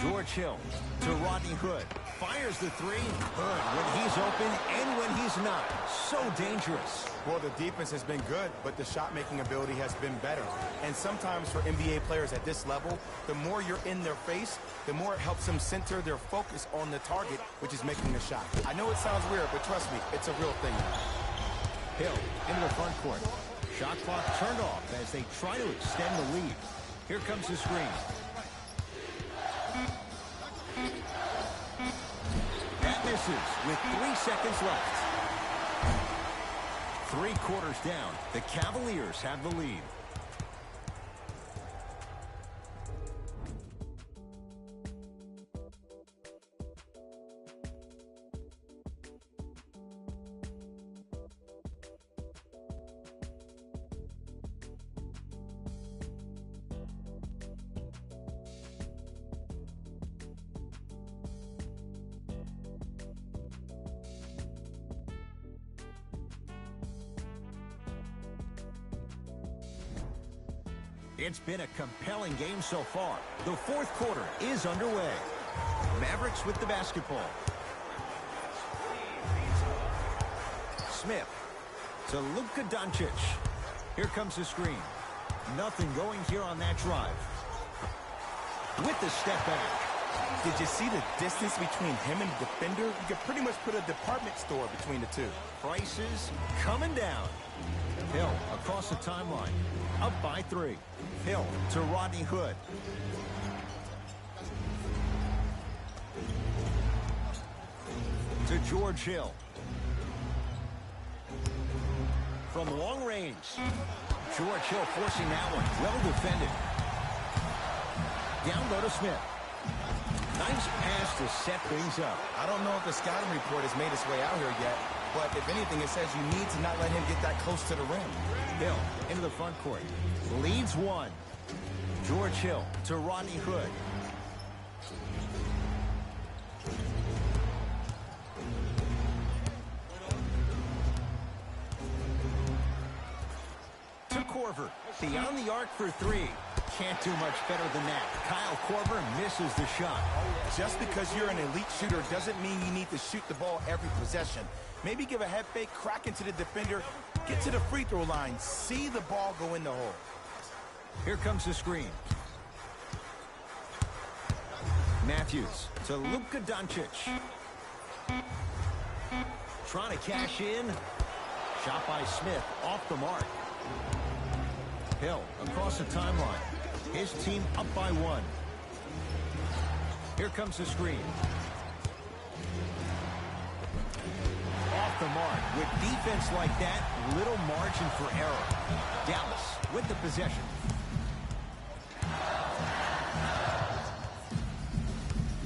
George Hill to Rodney Hood. Fires the three. Hood when he's open and when he's not. So dangerous.
Well, the defense has been good, but the shot-making ability has been better. And sometimes for NBA players at this level, the more you're in their face, the more it helps them center their focus on the target, which is making the shot. I know it sounds weird, but trust me, it's a real thing.
Hill into the front court. Shot clock turned off as they try to extend the lead. Here comes the screen. That misses with 3 seconds left. 3 quarters down. The Cavaliers have the lead. It's been a compelling game so far. The fourth quarter is underway. Mavericks with the basketball. Smith to Luka Doncic. Here comes the screen. Nothing going here on that drive. With the step back.
Did you see the distance between him and the defender? You could pretty much put a department store between the two.
Prices coming down. Hill across the timeline. Up by 3. Hill to Rodney Hood. To George Hill. From long range. George Hill forcing that one. Well defended. Down low to Smith. Nice pass to set things up.
I don't know if the scouting report has made its way out here yet, but if anything, it says you need to not let him get that close to the rim.
Hill into the front court. Leads 1. George Hill to Rodney Hood. To Korver. Beyond the arc for 3. Can't do much better than that. Kyle Korver misses the shot.
Just because you're an elite shooter doesn't mean you need to shoot the ball every possession. Maybe give a head fake, crack into the defender, get to the free throw line, see the ball go in the hole.
Here comes the screen. Matthews to Luka Doncic. Trying to cash in. Shot by Smith off the mark. Hill across the timeline. His team up by 1. Here comes the screen. Off the mark. With defense like that, little margin for error. Dallas with the possession.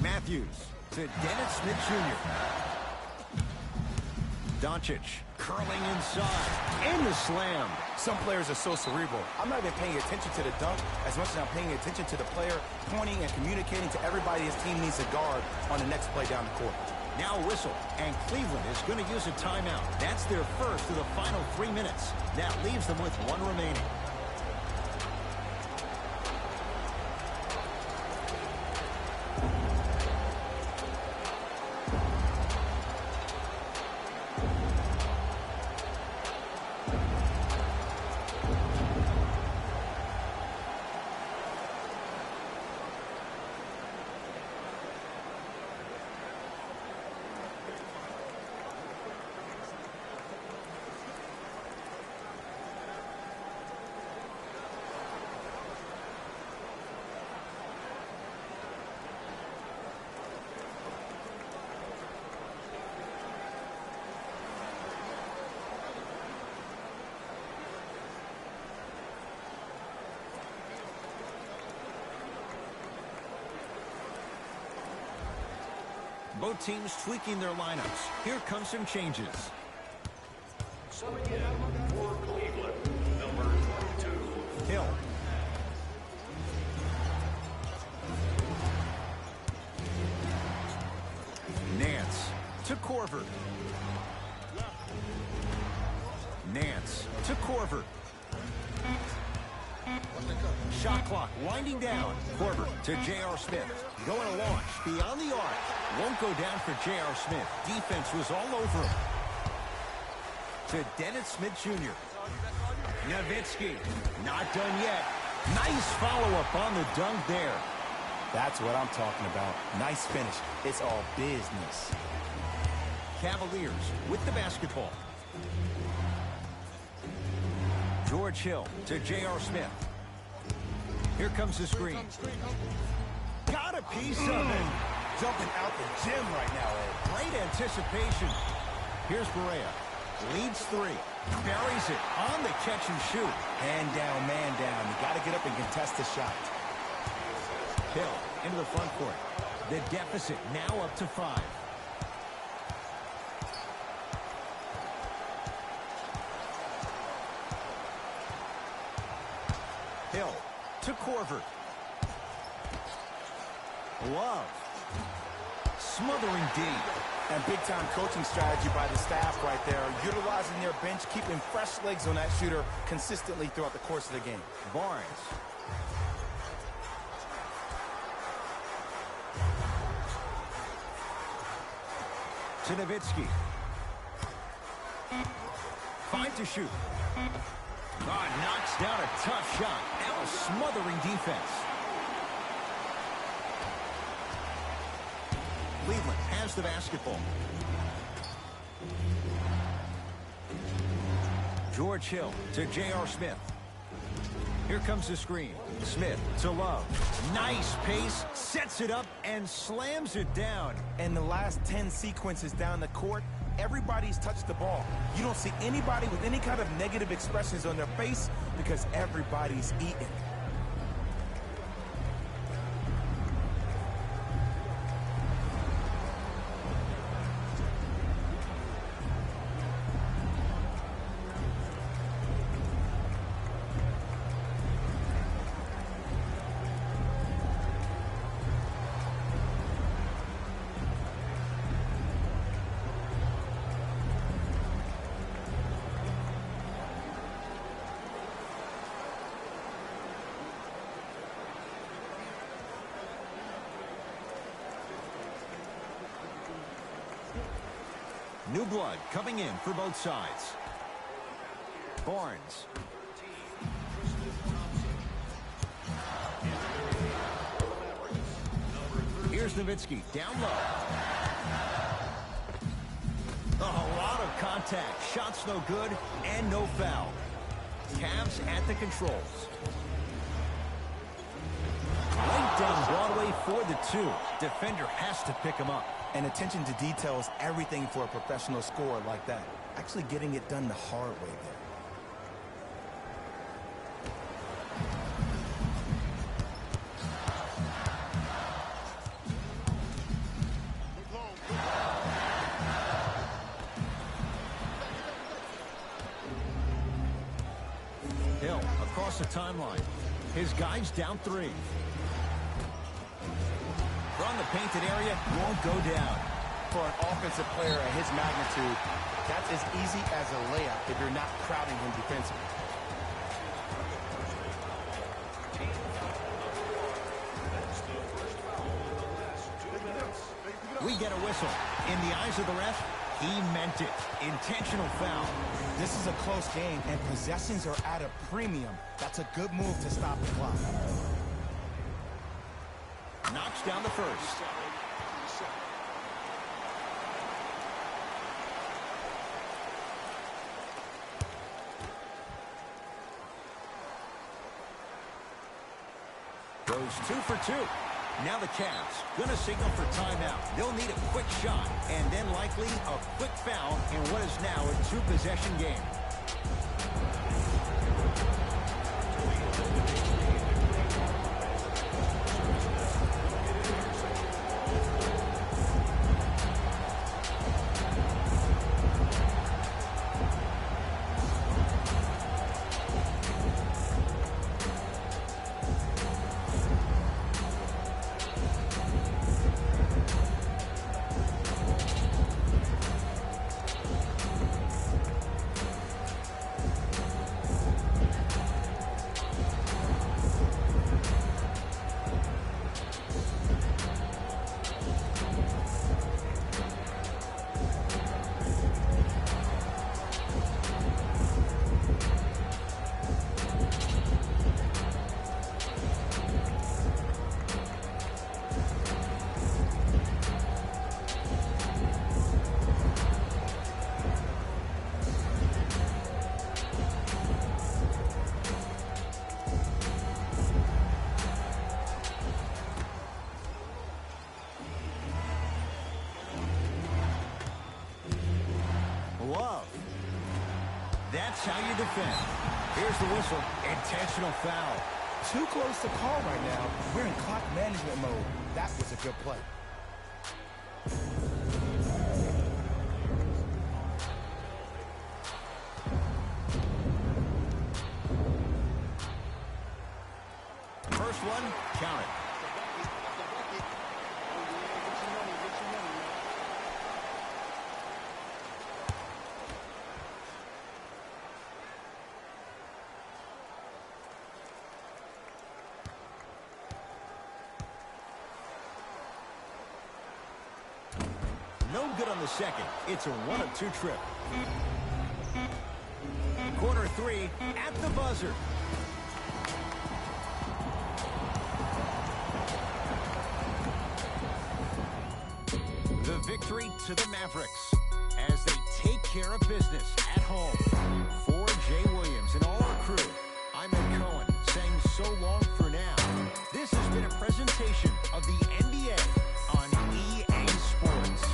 Matthews to Dennis Smith Jr. Doncic curling inside. And the slam.
Some players are so cerebral. I'm not even paying attention to the dunk as much as I'm paying attention to the player pointing and communicating to everybody his team needs to guard on the next play down the court.
Now a whistle, and Cleveland is going to use a timeout. That's their first of the final 3 minutes. That leaves them with 1 remaining. Both teams tweaking their lineups. Here come some changes.
Subbing in for Cleveland, number
Hill. Nance to Korver. Nance to Korver. Shot clock winding down. Korver to J.R. Smith. Going to launch beyond the arc. Won't go down for J.R. Smith. Defense was all over him. To Dennis Smith Jr. Nowitzki. Not done yet. Nice follow-up on the dunk there.
That's what I'm talking about. Nice finish. It's all business.
Cavaliers with the basketball. George Hill to J.R. Smith. Here comes the screen. Got a piece of it.
Jumping out the gym right now, Ed.
Great anticipation. Here's Barea. Leads three. Buries it on the catch and shoot.
Hand down, man down. You got to get up and contest the shot.
Hill into the front court. The deficit now up to 5. Hill to Korver. Love. Smothering deep.
And big-time coaching strategy by the staff right there, utilizing their bench, keeping fresh legs on that shooter consistently throughout the course of the game.
Barnes. To Nowitzki. 5 to shoot. Knocks down a tough shot. Now a smothering defense. Cleveland has the basketball. George Hill to J.R. Smith. Here comes the screen. Smith to Love. Nice pace, sets it up, and slams it down.
And the last 10 sequences down the court, everybody's touched the ball. You don't see anybody with any kind of negative expressions on their face because everybody's eating.
New blood coming in for both sides. Barnes. Here's Nowitzki, down low. Oh, a lot of contact. Shots no good and no foul. Cavs at the controls. Right down Broadway for the 2. Defender has to pick him up.
And attention to detail is everything for a professional scorer like that. Actually getting it done the hard way there.
Hill across the timeline. His guy's down 3. From the painted area, won't go down.
For an offensive player at his magnitude, that's as easy as a layup if you're not crowding him defensively.
We get a whistle. In the eyes of the ref, he meant it. Intentional foul.
This is a close game, and possessions are at a premium. That's a good move to stop the clock.
Knocks down the first. Goes 2 for 2. Now the Cavs gonna signal for timeout. They'll need a quick shot and then likely a quick foul in what is now a 2-possession game. how you defend. Here's the whistle. Intentional foul.
Too close to call right now. We're in clock management mode. That was a good play.
First one, count it. No good on the second. It's a 1-2 trip. Quarter three at the buzzer. The victory to the Mavericks as they take care of business at home. For Jay Williams and all our crew, I'm Ed Cohen saying so long for now. This has been a presentation of the NBA on EA Sports.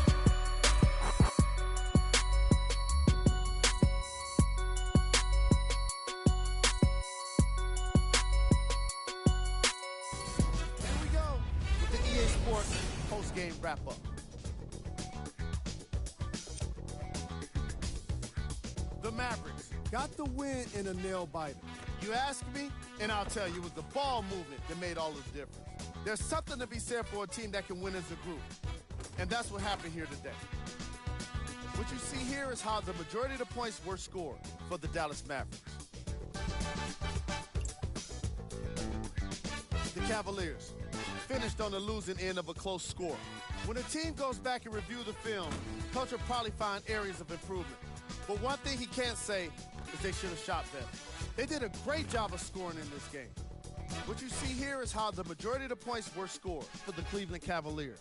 Here we go with the EA Sports post-game wrap-up. The Mavericks
Got the win in a nail-biter.
You ask me, and I'll tell you, it was the ball movement that made all the difference. There's something to be said for a team that can win as a group, and that's what happened here today. What you see here is how the majority of the points were scored for the Dallas Mavericks. The Cavaliers finished on the losing end of a close score. When a team goes back and review the film, coach will probably find areas of improvement. But one thing he can't say is they should have shot better. They did a great job of scoring in this game. What you see here is how the majority of the points were scored for the Cleveland Cavaliers.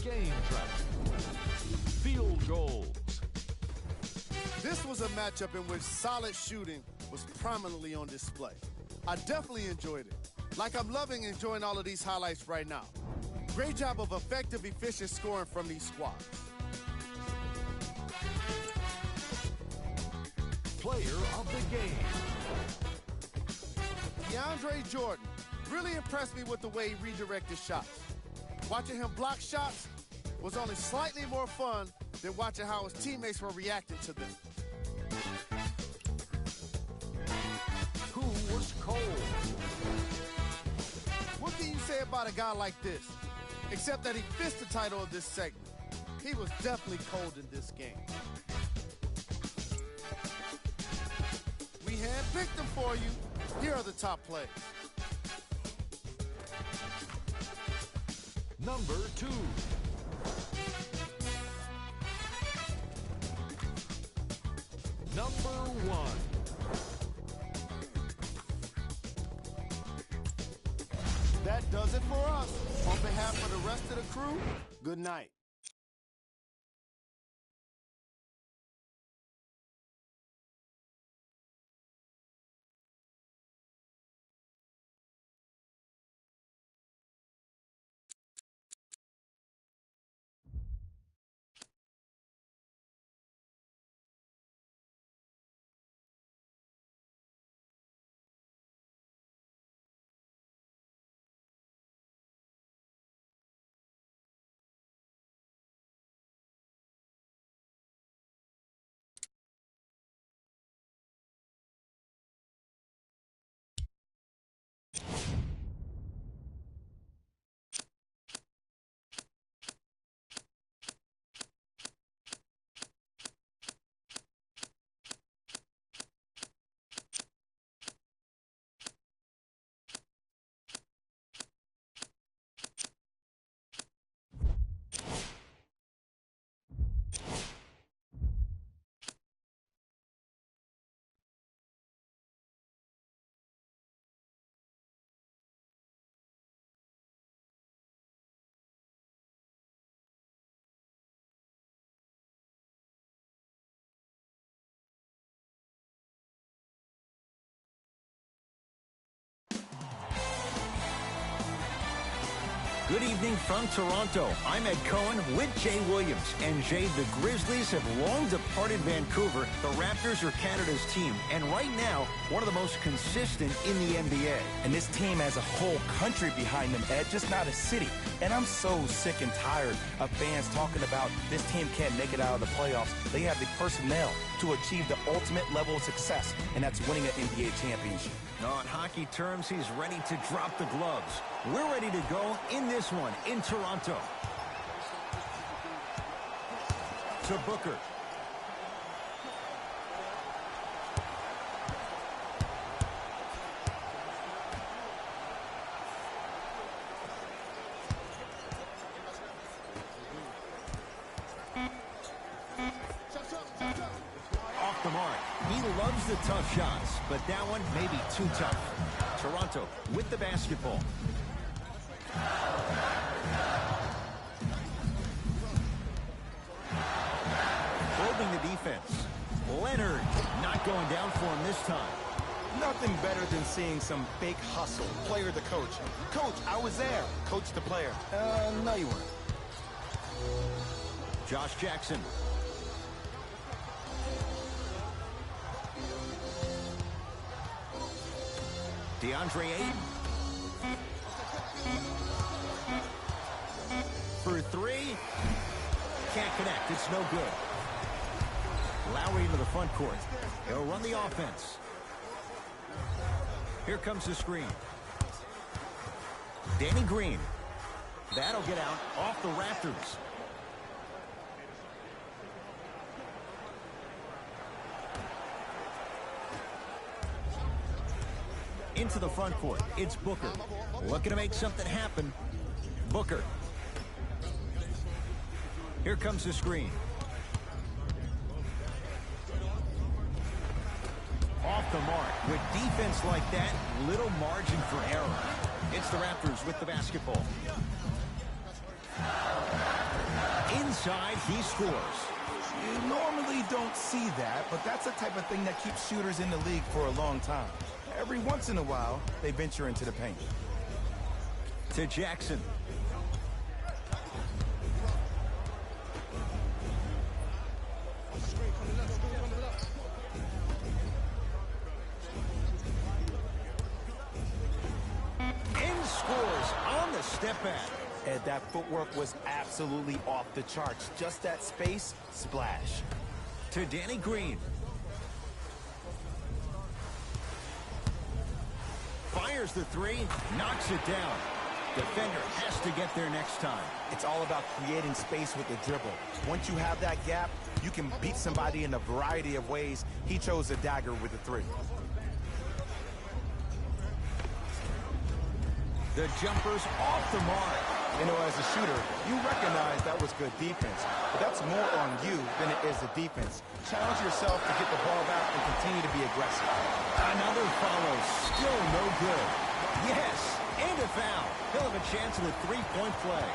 Game track. Field goals.
This was a matchup in which solid shooting was prominently on display. I definitely enjoyed it. Like I'm loving enjoying all of these highlights right now. Great job of effective, efficient scoring from these squads.
Player of the game.
DeAndre Jordan really impressed me with the way he redirected shots. Watching him block shots was only slightly more fun than watching how his teammates were reacting to them.
Who was cold?
What can you say about a guy like this? Except that he fits the title of this segment. He was definitely cold in this game. We handpicked them for you. Here are the top plays.
Number 2. Number 1.
That does it for us. On behalf of the rest of the crew, good night.
Good evening from Toronto. I'm Ed Cohen with Jay Williams. And Jay, the Grizzlies have long departed Vancouver. The Raptors are Canada's team. And right now, one of the most consistent in the NBA.
And this team has a whole country behind them, Ed, just not a city. And I'm so sick and tired of fans talking about this team can't make it out of the playoffs. They have the personnel to achieve the ultimate level of success, and that's winning an NBA championship.
On hockey terms, he's ready to drop the gloves. We're ready to go in this one in Toronto. To Booker. Off the mark. He loves the tough shots, but that one may be too tough. Toronto with the basketball. Probing the defense. Leonard not going down for him this time.
Nothing better than seeing some big hustle, player to coach. Coach, I was there. Coach the player. No, you weren't.
Josh Jackson. DeAndre Ayton. For three. Can't connect. It's no good. Lowry into the front court. He'll run the offense. Here comes the screen. Danny Green. That'll get out off the Raptors. Into the front court. It's Booker. Looking to make something happen. Booker. Here comes the screen. Off the mark. With defense like that, little margin for error. It's the Raptors with the basketball. Inside, he scores.
You normally don't see that, but that's the type of thing that keeps shooters in the league for a long time. Every once in a while, they venture into the paint.
To Jackson. And scores on the step back.
And that footwork was absolutely off the charts. Just that space, splash.
To Danny Green. Fires the three, knocks it down. Defender has to get there next time.
It's all about creating space with the dribble. Once you have that gap, you can beat somebody in a variety of ways. He chose a dagger with the three.
The jumper's off the mark.
You know, as a shooter, you recognize that was good defense. But that's more on you than it is the defense. Challenge yourself to get the ball back and continue to be aggressive.
Another follow, still no good. Yes, and a foul. He'll have a chance at a three-point play.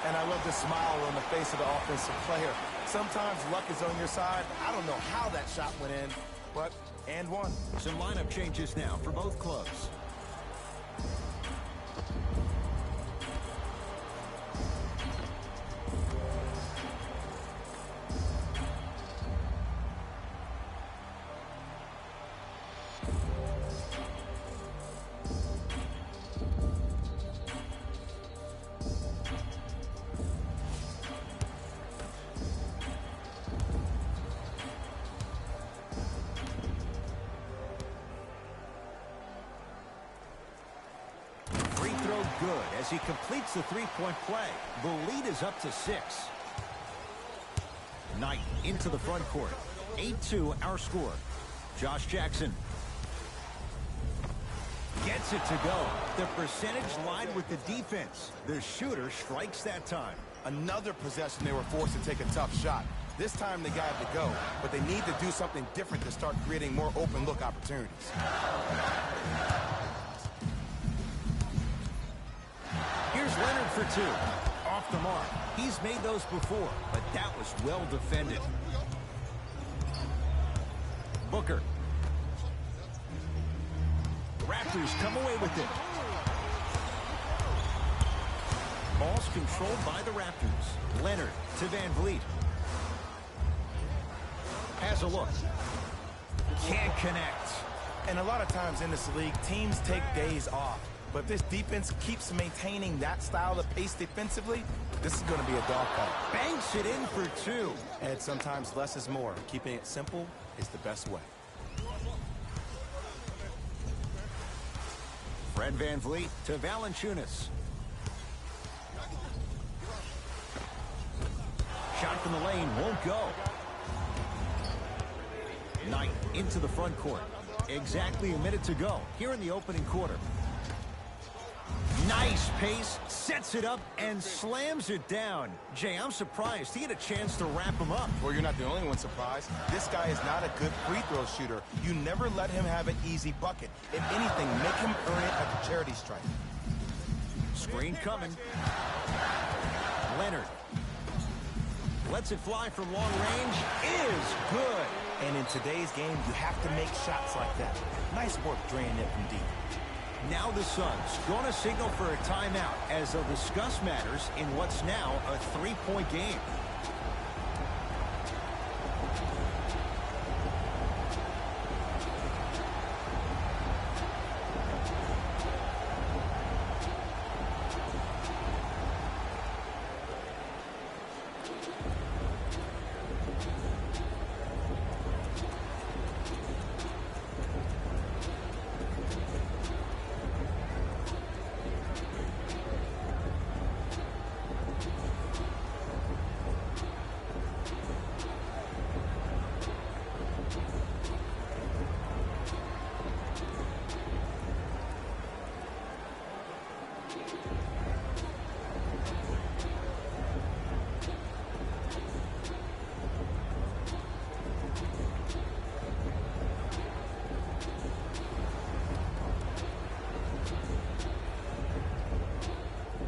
And I love the smile on the face of the offensive player. Sometimes luck is on your side. I don't know how that shot went in, but and one.
Some lineup changes now for both clubs. Good as he completes the three-point play. The lead is up to 6. Knight into the front court. 8-2 our score. Josh Jackson gets it to go. The percentage lied with the defense. The shooter strikes that time.
Another possession they were forced to take a tough shot. This time they got it to go, but they need to do something different to start creating more open look opportunities.
Here's Leonard for 2. Off the mark. He's made those before, but that was well defended. Booker. Raptors come away with it. Ball's controlled by the Raptors. Leonard to Van Vliet. Has a look. Can't connect.
And a lot of times in this league, teams take days off. But if this defense keeps maintaining that style of pace defensively, this is going to be a dogfight.
Banks it in for two.
And sometimes less is more. Keeping it simple is the best way.
Fred Van Vliet to Valanciunas. Shot from the lane won't go. Knight into the front court. Exactly a minute to go here in the opening quarter. Nice pace, sets it up, and slams it down. Jay, I'm surprised he had a chance to wrap him up.
Well, you're not the only one surprised. This guy is not a good free throw shooter. You never let him have an easy bucket. If anything, make him earn it at the charity stripe.
Screen coming. Leonard lets it fly from long range. Is good.
And in today's game, you have to make shots like that. Nice work draining it from deep.
Now the Suns going to signal for a timeout as they'll discuss matters in what's now a three-point game.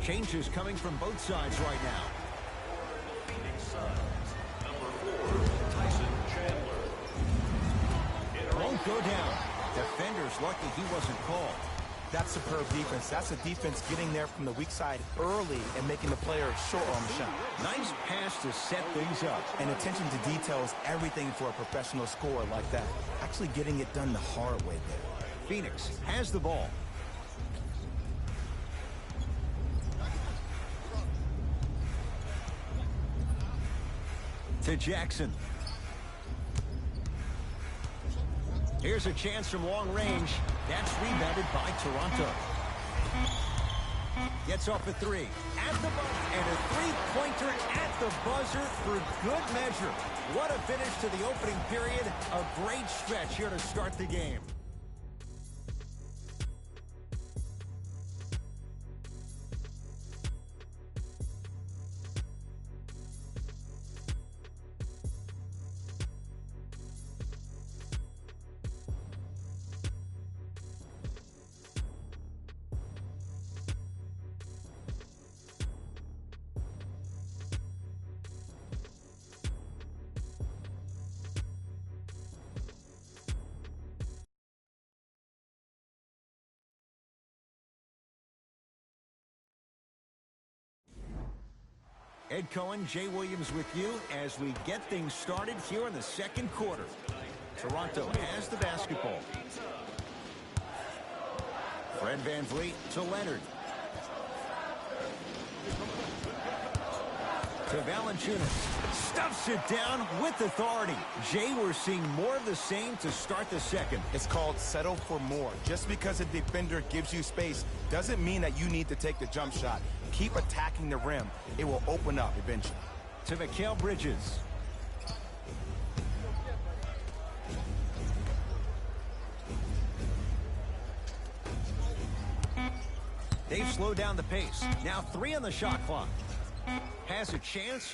Changes coming from both sides right now.
The Phoenix Suns, number 4, Tyson Chandler.
Won't go down. Defender's lucky he wasn't called.
That's superb defense. That's a defense getting there from the weak side early and making the player short on the shot.
Nice pass to set things up.
And attention to detail is everything for a professional scorer like that. Actually getting it done the hard way there.
Phoenix has the ball. To Jackson. Here's a chance from long range. That's rebounded by Toronto. Gets off a three. At the buzzer. And a three-pointer at the buzzer for good measure. What a finish to the opening period. A great stretch here to start the game. Ed Cohen, Jay Williams with you as we get things started here in the second quarter. Toronto has the basketball. Fred Van Vliet to Leonard. To Valanciunas. Stuffs it down with authority. Jay, we're seeing more of the same to start the second.
It's called settle for more. Just because a defender gives you space doesn't mean that you need to take the jump shot. Keep attacking the rim. It will open up eventually.
To Mikal Bridges. They've slowed down the pace. Now 3 on the shot clock. Has a chance.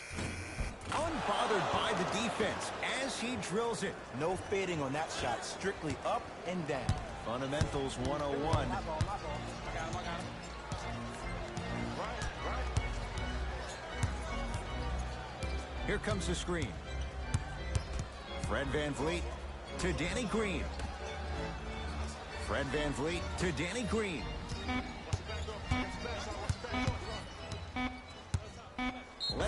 Unbothered by the defense as he drills it.
No fading on that shot. Strictly up and down.
Fundamentals 101. Here comes the screen. Fred Van Vliet to Danny Green. Fred Van Vliet to Danny Green.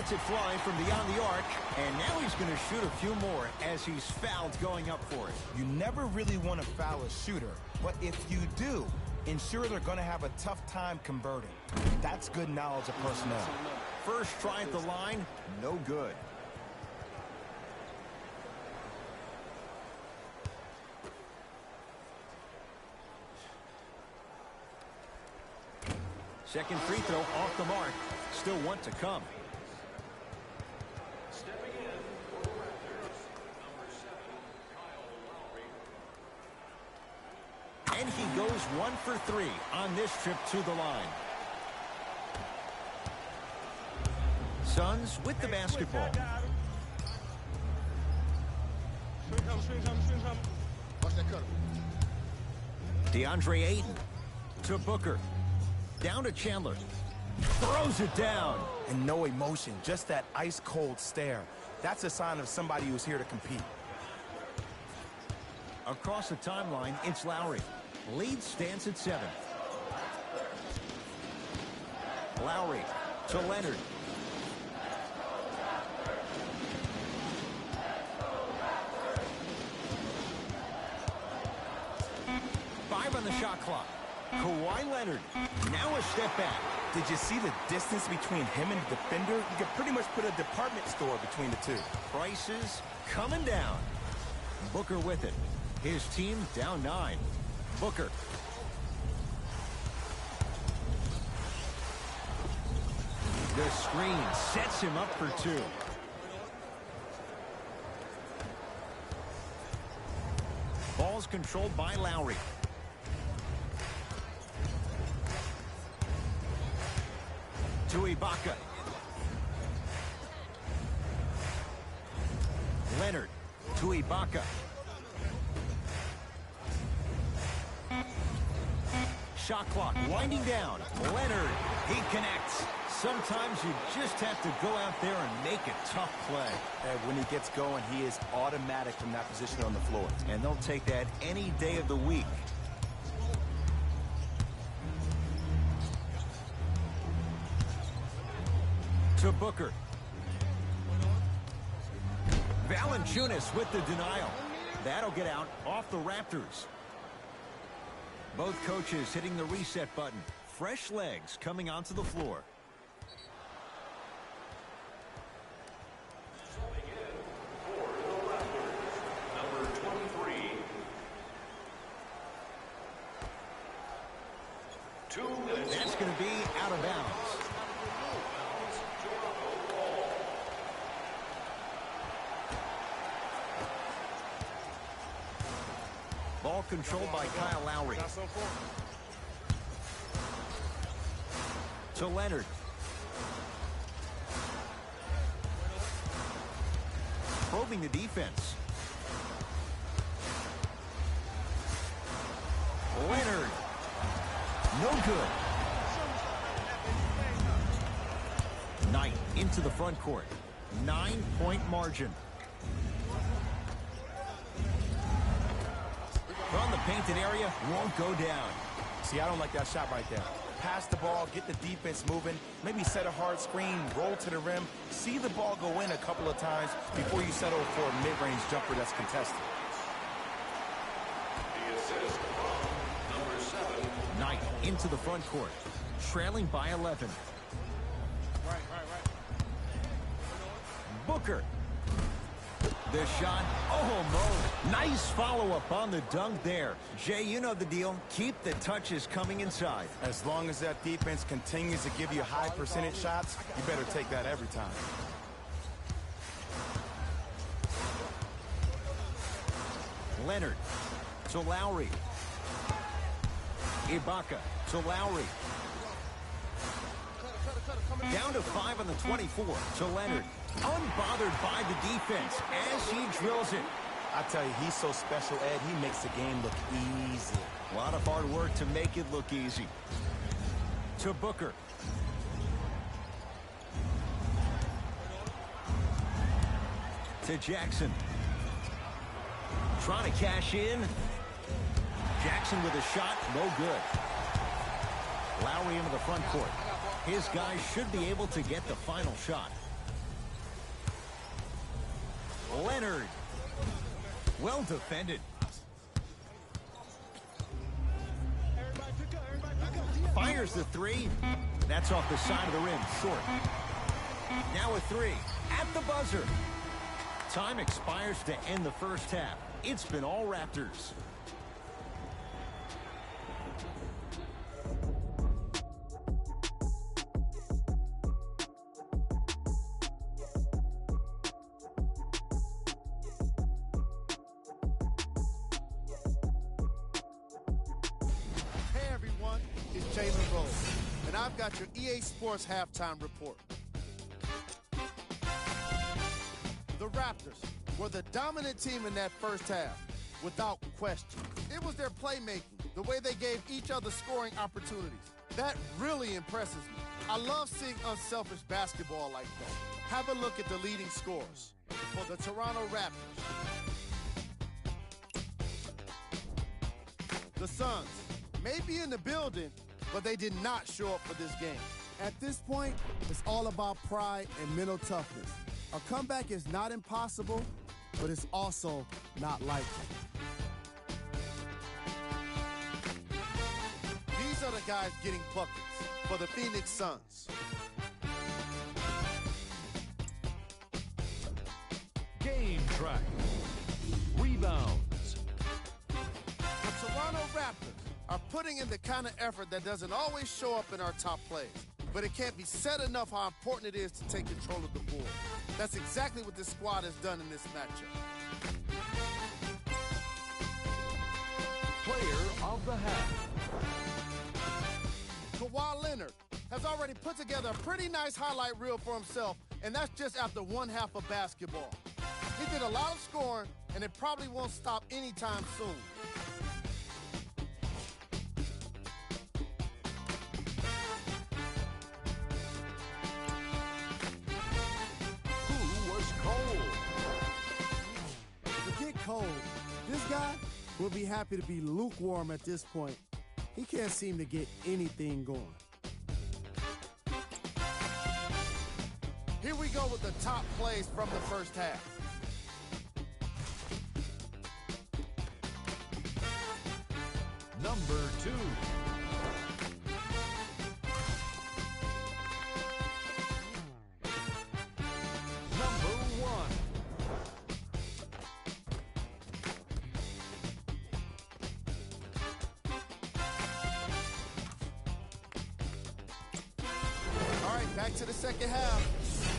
lets it fly from beyond the arc, and now he's going to shoot a few more as he's fouled going up for it.
You never really want to foul a shooter, but if you do, ensure they're going to have a tough time converting. That's good knowledge of personnel.
First try at the line, no good. Second free throw off the mark. Still one to come.
Stepping in for the Raptors, number 7, Kyle Lowry.
And he goes 1 for 3 on this trip to the line. Suns with the basketball. DeAndre Ayton to Booker. Down to Chandler. Throws it down.
And no emotion, just that ice-cold stare. That's a sign of somebody who's here to compete.
Across the timeline, it's Lowry. Lead stands at 7. Lowry to Leonard. Five on the shot clock. Kawhi Leonard. Now a step back.
Did you see the distance between him and the defender? You could pretty much put a department store between the two.
Prices coming down. Booker with it. His team down 9. Booker. The screen sets him up for 2. Ball's controlled by Lowry. To Ibaka. Leonard to Ibaka. Shot clock winding down. Leonard, he connects. Sometimes you just have to go out there and make a tough play.
And when he gets going, he is automatic from that position on the floor.
And they'll take that any day of the week. To Booker. Valanciunas with the denial. That'll get out off the Raptors. Both coaches hitting the reset button. Fresh legs coming onto the floor.
Subbing in for the Raptors, number 23. 2 minutes.
That's going to be out of bounds. Ball controlled by Kyle Lowry. To Leonard. Probing the defense. Leonard. No good. Knight into the front court. 9-point margin. From the painted area, won't go down.
See, I don't like that shot right there. Pass the ball, get the defense moving, maybe set a hard screen, roll to the rim, see the ball go in a couple of times before you settle for a mid-range jumper that's contested.
The assist from number 7.
Knight into the front court, trailing by 11. Booker. The shot, oh, nice follow-up on the dunk there. Jay, you know the deal. Keep the touches coming inside.
As long as that defense continues to give you high percentage shots, you better take that every time.
Leonard to Lowry. Ibaka to Lowry. Down to 5 on the 24 to Leonard. Unbothered by the defense as he drills it.
I tell you, he's so special, Ed. He makes the game look easy.
A lot of hard work to make it look easy. To Booker. To Jackson. Trying to cash in. Jackson with a shot, no good. Lowry into the front court. His guys should be able to get the final shot. Leonard. Well defended. Fires the three. That's off the side of the rim, short. Now a three at the buzzer. Time expires to end the first half. It's been all Raptors.
Hey everyone, it's Jalen Rose, and I've got your EA Sports halftime report. The Raptors were the dominant team in that first half, without question. It was their playmaking, the way they gave each other scoring opportunities. That really impresses me. I love seeing unselfish basketball like that. Have a look at the leading scorers for the Toronto Raptors. The Suns may be in the building, but they did not show up for this game.
At this point, it's all about pride and mental toughness. A comeback is not impossible, but it's also not likely.
These are the guys getting buckets for the Phoenix Suns.
Game track. Rebounds.
The Toronto Raptors are putting in the kind of effort that doesn't always show up in our top plays. But it can't be said enough how important it is to take control of the board. That's exactly what this squad has done in this matchup.
Player of the half.
Kawhi Leonard has already put together a pretty nice highlight reel for himself, and that's just after one half of basketball. He did a lot of scoring, and it probably won't stop anytime soon.
Who was cold?
Forget cold. This guy will be happy to be lukewarm at this point. He can't seem to get anything going.
Here we go with the top plays from the first half.
Number 2. Number 1.
All right, back to the second half.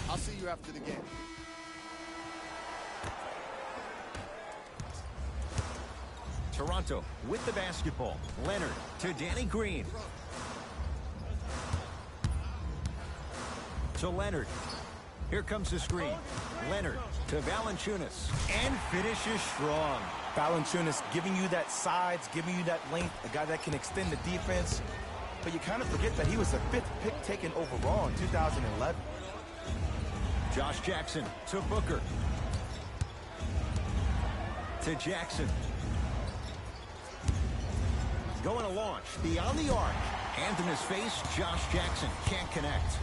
I'll see you after the game.
Toronto with the basketball. Leonard to Danny Green. To Leonard. Here comes the screen. Leonard to Valanciunas. And finishes strong.
Valanciunas giving you that size, giving you that length, a guy that can extend the defense. But you kind of forget that he was the 5th pick taken overall in 2011.
Josh Jackson to Booker. To Jackson. Going to launch beyond the arc. Hands in his face, Josh Jackson can't connect.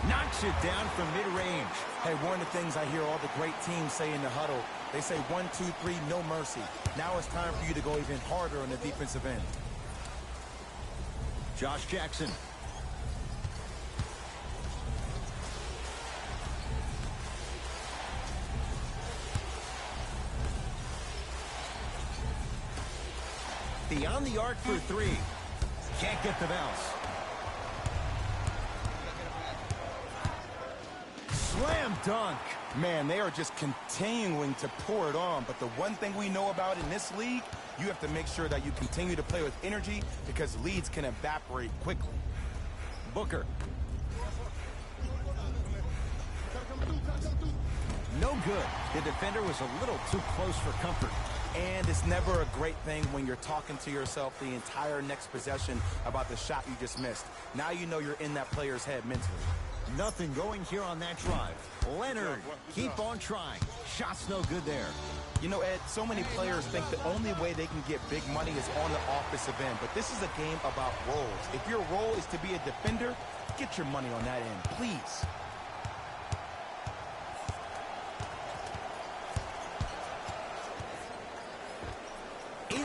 Knocks it down from mid-range.
Hey, one of the things I hear all the great teams say in the huddle, they say 1, 2, 3, no mercy. Now it's time for you to go even harder on the defensive end.
Josh Jackson. Beyond the arc for 3. Can't get the bounce. Slam dunk.
Man, they are just continuing to pour it on. But the one thing we know about in this league, you have to make sure that you continue to play with energy because leads can evaporate quickly.
Booker. No good. The defender was a little too close for comfort.
And it's never a great thing when you're talking to yourself the entire next possession about the shot you just missed. Now you know you're in that player's head mentally.
Nothing going here on that drive. Leonard, keep on trying. Shot's no good there.
You know, Ed, so many players think the only way they can get big money is on the offensive end. But this is a game about roles. If your role is to be a defender, get your money on that end, please.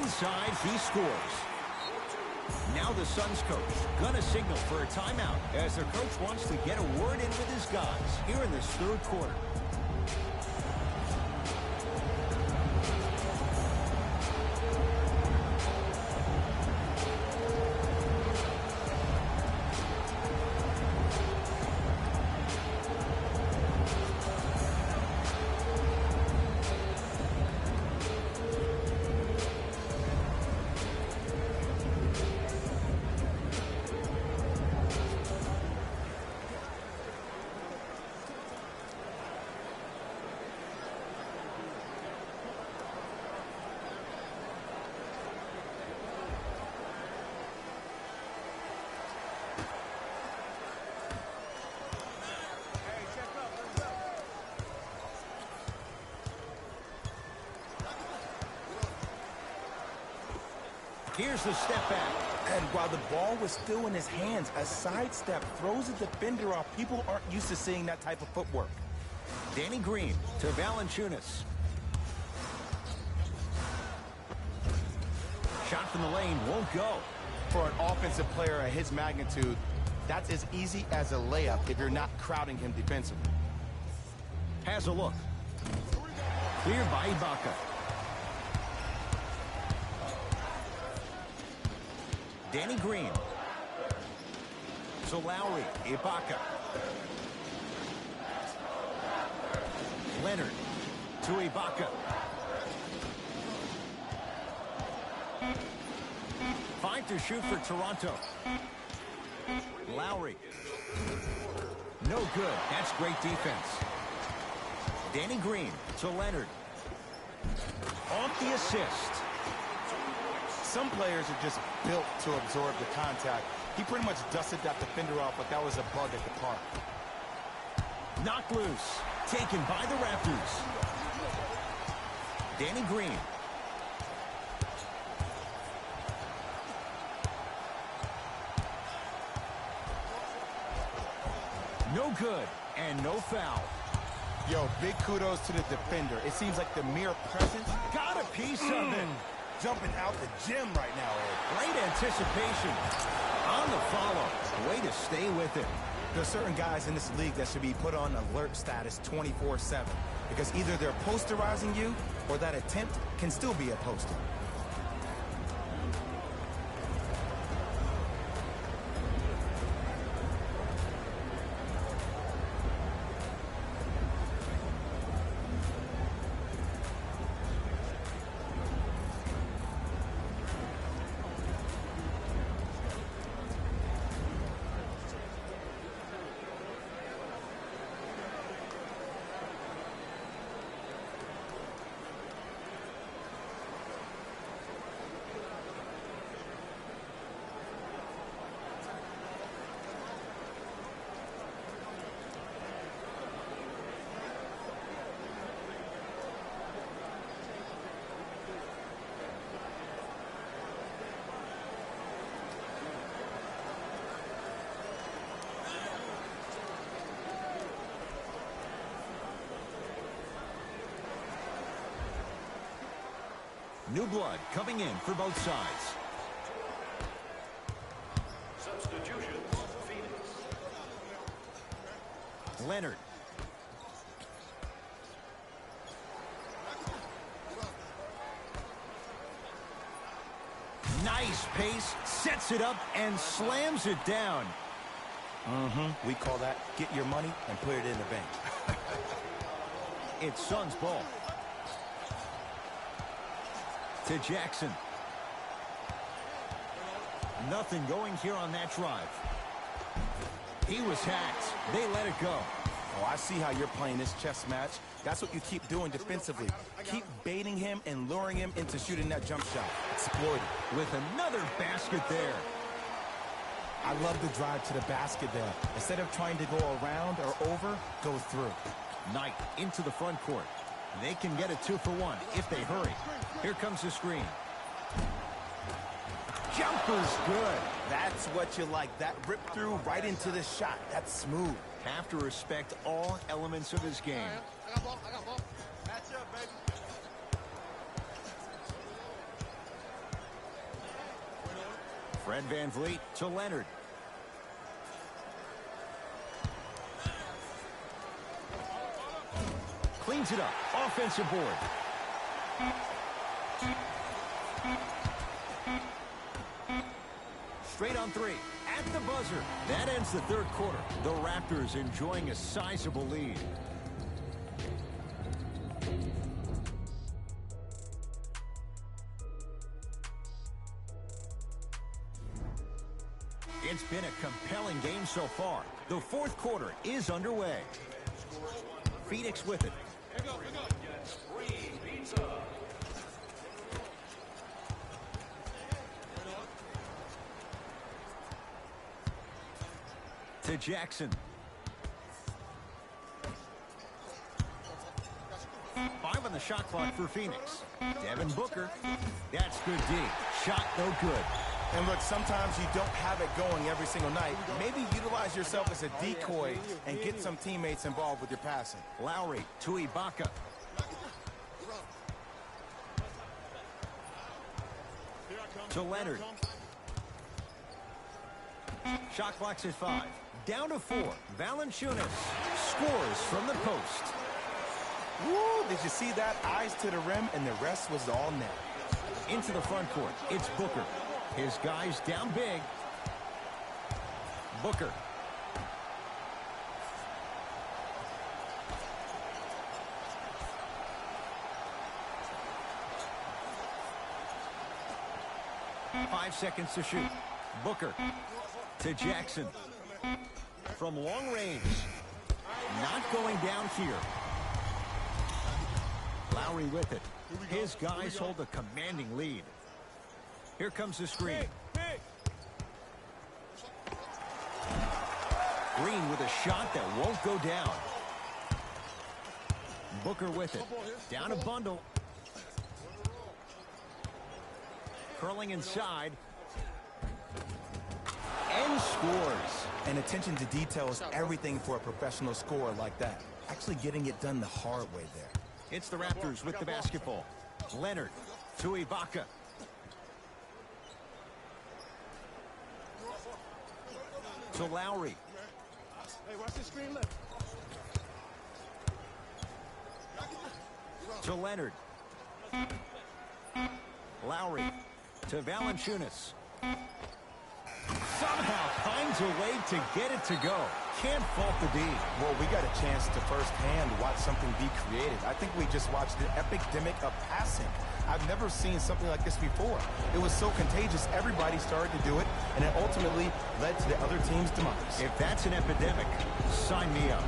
inside, he scores. Now the Suns coach gonna signal for a timeout as their coach wants to get a word in with his guys here in this third quarter. Here's the step back.
And while the ball was still in his hands, a sidestep throws a defender off. People aren't used to seeing that type of footwork.
Danny Green to Valanciunas. Shot from the lane won't go.
For an offensive player at his magnitude, that's as easy as a layup if you're not crowding him defensively.
Has a look. Cleared by Ibaka. Danny Green. So Lowry, Ibaka. Leonard to Ibaka. 5 to shoot for Toronto. Lowry. No good. That's great defense. Danny Green to Leonard. On the assist.
Some players are just built to absorb the contact. He pretty much dusted that defender off like that was a bug at the park.
Knocked loose. Taken by the Raptors. Danny Green. No good. And no foul.
Yo, big kudos to the defender. It seems like the mere presence
Got a piece of it.
jumping out the gym right now, Ed.
Great anticipation. On the follow. Way to stay with it.
There's certain guys in this league that should be put on alert status 24/7 because either they're posterizing you or that attempt can still be a poster.
New blood coming in for both sides.
Substitutions, Phoenix.
Leonard. Nice pace, sets it up and slams it down.
We call that get your money and put it in the bank.
It's Suns ball. To Jackson. Nothing going here on that drive. He was hacked. They let it go.
Oh, I see how you're playing this chess match. That's what you keep doing defensively. Keep baiting him and luring him into shooting that jump shot. Exploit it.
With another basket there.
I love the drive to the basket there. Instead of trying to go around or over, go through.
Knight into the front court. They can get a 2-for-1 if they hurry. Here comes the screen. Jumper's good.
That's what you like. That rip through right into the shot. That's smooth.
Have to respect all elements of his game.
I got ball. Match up, baby.
Fred VanVleet to Leonard. Cleans it up. Offensive board. Straight on three. At the buzzer. That ends the third quarter. The Raptors enjoying a sizable lead. It's been a compelling game so far. The fourth quarter is underway. Phoenix with it. To Jackson. 5 on the shot clock for Phoenix. Devin Booker. That's good D. Shot no good.
And look, sometimes you don't have it going every single night. Maybe utilize yourself as a decoy and get some teammates involved with your passing.
Lowry to Ibaka. To Leonard. Shot clock's at 5. Down to 4. Valanciunas scores from the post.
Woo! Did you see that? Eyes to the rim, and the rest was all net.
Into the front court. It's Booker. His guys down big. Booker. Five seconds to shoot. Booker to Jackson. From long range. Not going down here. Lowry with it. His guys hold a commanding lead. Here comes the screen. Green with a shot that won't go down. Booker with it. Down a bundle. Curling inside. And scores.
And attention to detail is everything for a professional scorer like that. Actually getting it done the hard way there.
It's the Raptors with the basketball. Leonard to Ibaka. To Lowry.
Hey, watch the screen left.
To Leonard. Lowry to Valanciunas. Somehow finds a way to get it to go. Can't fault the D.
Well, we got a chance to firsthand watch something be created. I think we just watched an epidemic of passing. I've never seen something like this before. It was so contagious, everybody started to do it, and it ultimately led to the other team's demise.
If that's an epidemic, sign me up.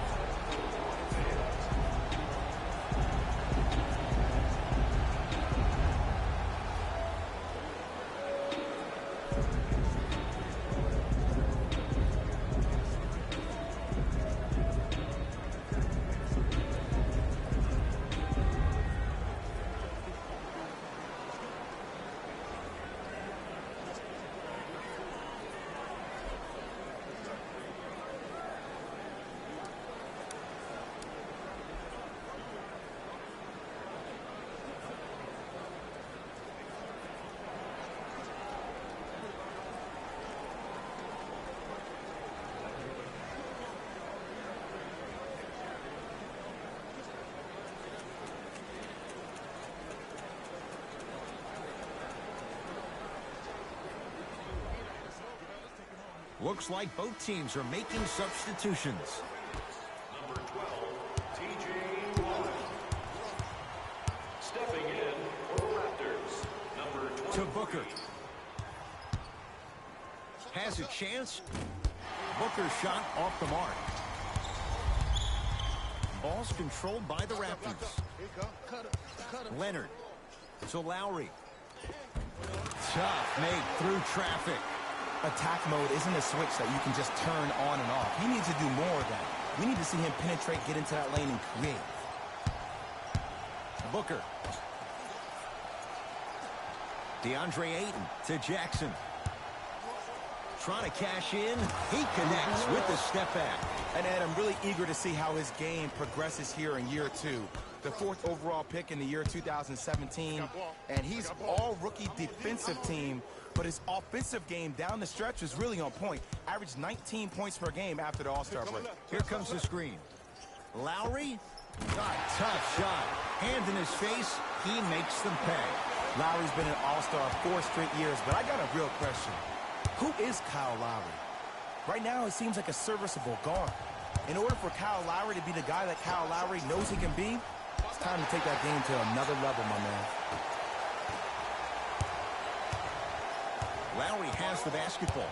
Looks like both teams are making substitutions.
Number 12, T.J. Warren. Stepping in for the Raptors, number 23.
To Booker. Has a chance. Booker's shot off the mark. Ball's controlled by the Raptors. Leonard to Lowry. Tough make through traffic.
Attack mode isn't a switch that you can just turn on and off. He needs to do more of that. We need to see him penetrate, get into that lane, and create.
Booker. DeAndre Ayton to Jackson. Trying to cash in. He connects with the step back.
And Ed, I'm really eager to see how his game progresses here in year 2. the 4th overall pick in the year 2017, and he's all rookie defensive team, but his offensive game down the stretch was really on point. Averaged 19 points per game after the All-Star break.
Here comes the screen. Lowry, tough shot. Hand in his face, he makes them pay.
Lowry's been an All-Star 4 straight years, but I got a real question. Who is Kyle Lowry? Right now, it seems like a serviceable guard. In order for Kyle Lowry to be the guy that Kyle Lowry knows he can be, it's time to take that game to another level, my man.
Lowry has the basketball.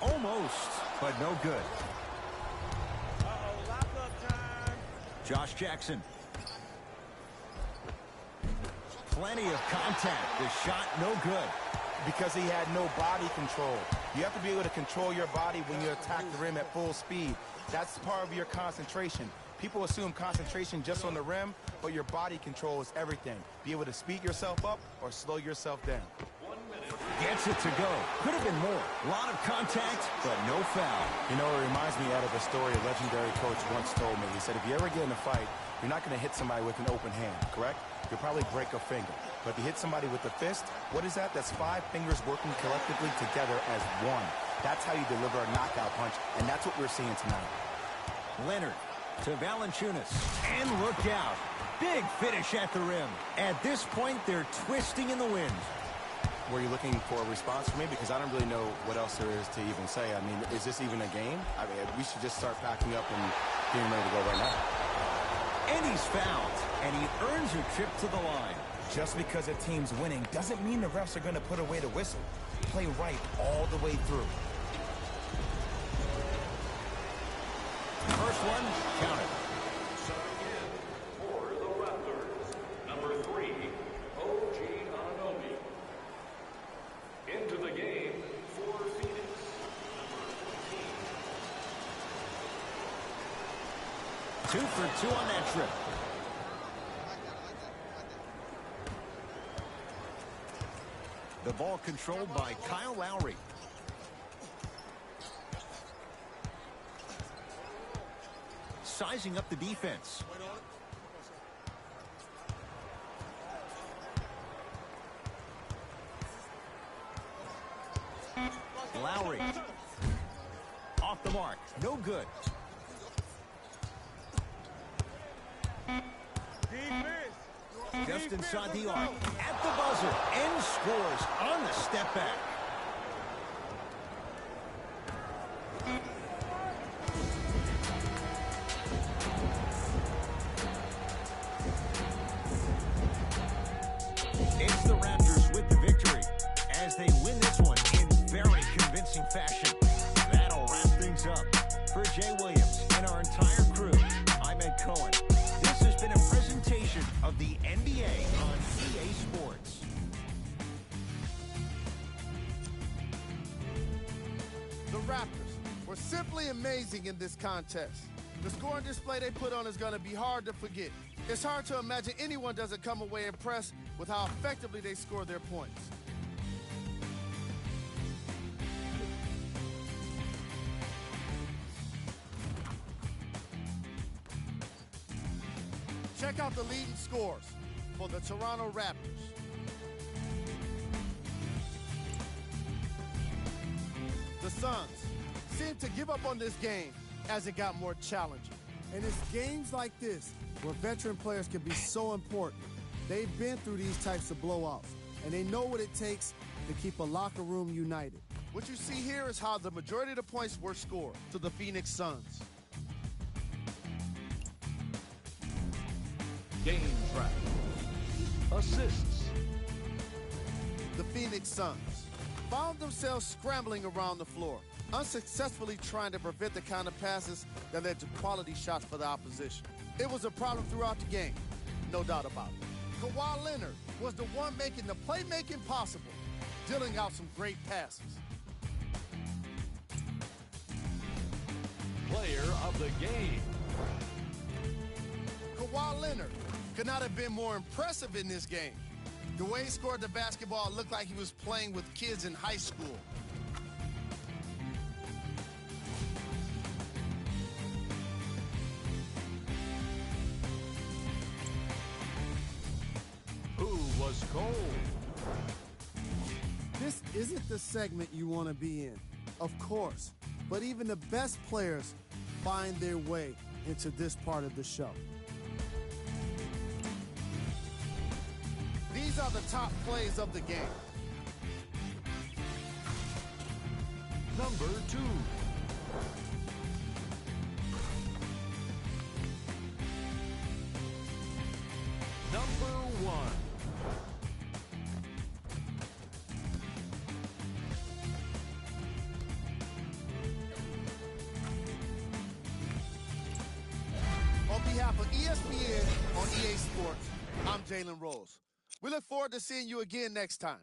Almost, but no good. Josh Jackson. Plenty of contact. The shot no good.
Because he had no body control. You have to be able to control your body when you attack the rim at full speed. That's part of your concentration. People assume concentration just on the rim, but your body control is everything. Be able to speed yourself up or slow yourself down.
Gets it to go. Could have been more. A lot of contact, but no foul.
You know, it reminds me out of a story a legendary coach once told me. He said, if you ever get in a fight, you're not going to hit somebody with an open hand, correct? You'll probably break a finger. But if you hit somebody with a fist, what is that? That's 5 fingers working collectively together as one. That's how you deliver a knockout punch, and that's what we're seeing tonight.
Leonard to Valanciunas. And look out. Big finish at the rim. At this point, they're twisting in the wind.
Were you looking for a response from me? Because I don't really know what else there is to even say. I mean, is this even a game? I mean, we should just start packing up and getting ready to go right now.
And he's fouled, and he earns a trip to the line.
Just because a team's winning doesn't mean the refs are going to put away the whistle. Play right all the way through.
First one, count it.
Subbing in for the Raptors, number 3, OG Anunoby. Into the game for Phoenix, number
2 for 2 on that trip. The ball controlled by Kyle Lowry. Sizing up the defense. Lowry. Off the mark. No good. Just inside the arc. At the buzzer. And scores on the step back. It's the Raptors with the victory as they win this one in very convincing fashion. That'll wrap things up. For Jay Williams and our entire crew, I'm Ed Cohen. This has been a presentation of the NBA on EA Sports.
The Raptors were simply amazing in this contest. The scoring display they put on is going to be hard to forget. It's hard to imagine anyone doesn't come away impressed with how effectively they score their points. Check out the leading scores for the Toronto Raptors. The Suns seemed to give up on this game as it got more challenging.
And it's games like this where veteran players can be so important. They've been through these types of blowouts, and they know what it takes to keep a locker room united.
What you see here is how the majority of the points were scored to the Phoenix Suns.
Game track. Assists.
The Phoenix Suns found themselves scrambling around the floor, unsuccessfully trying to prevent the kind of passes that led to quality shots for the opposition. It was a problem throughout the game, no doubt about it. Kawhi Leonard was the one making the playmaking possible, dealing out some great passes.
Player of the game.
Kawhi Leonard could not have been more impressive in this game. The way he scored the basketball looked like he was playing with kids in high school.
was cold.
This isn't the segment you want to be in, of course, but even the best players find their way into this part of the show.
These are the top plays of the game.
Number 2. Number 1.
On behalf of ESPN on EA Sports, I'm Jalen Rose. We look forward to seeing you again next time.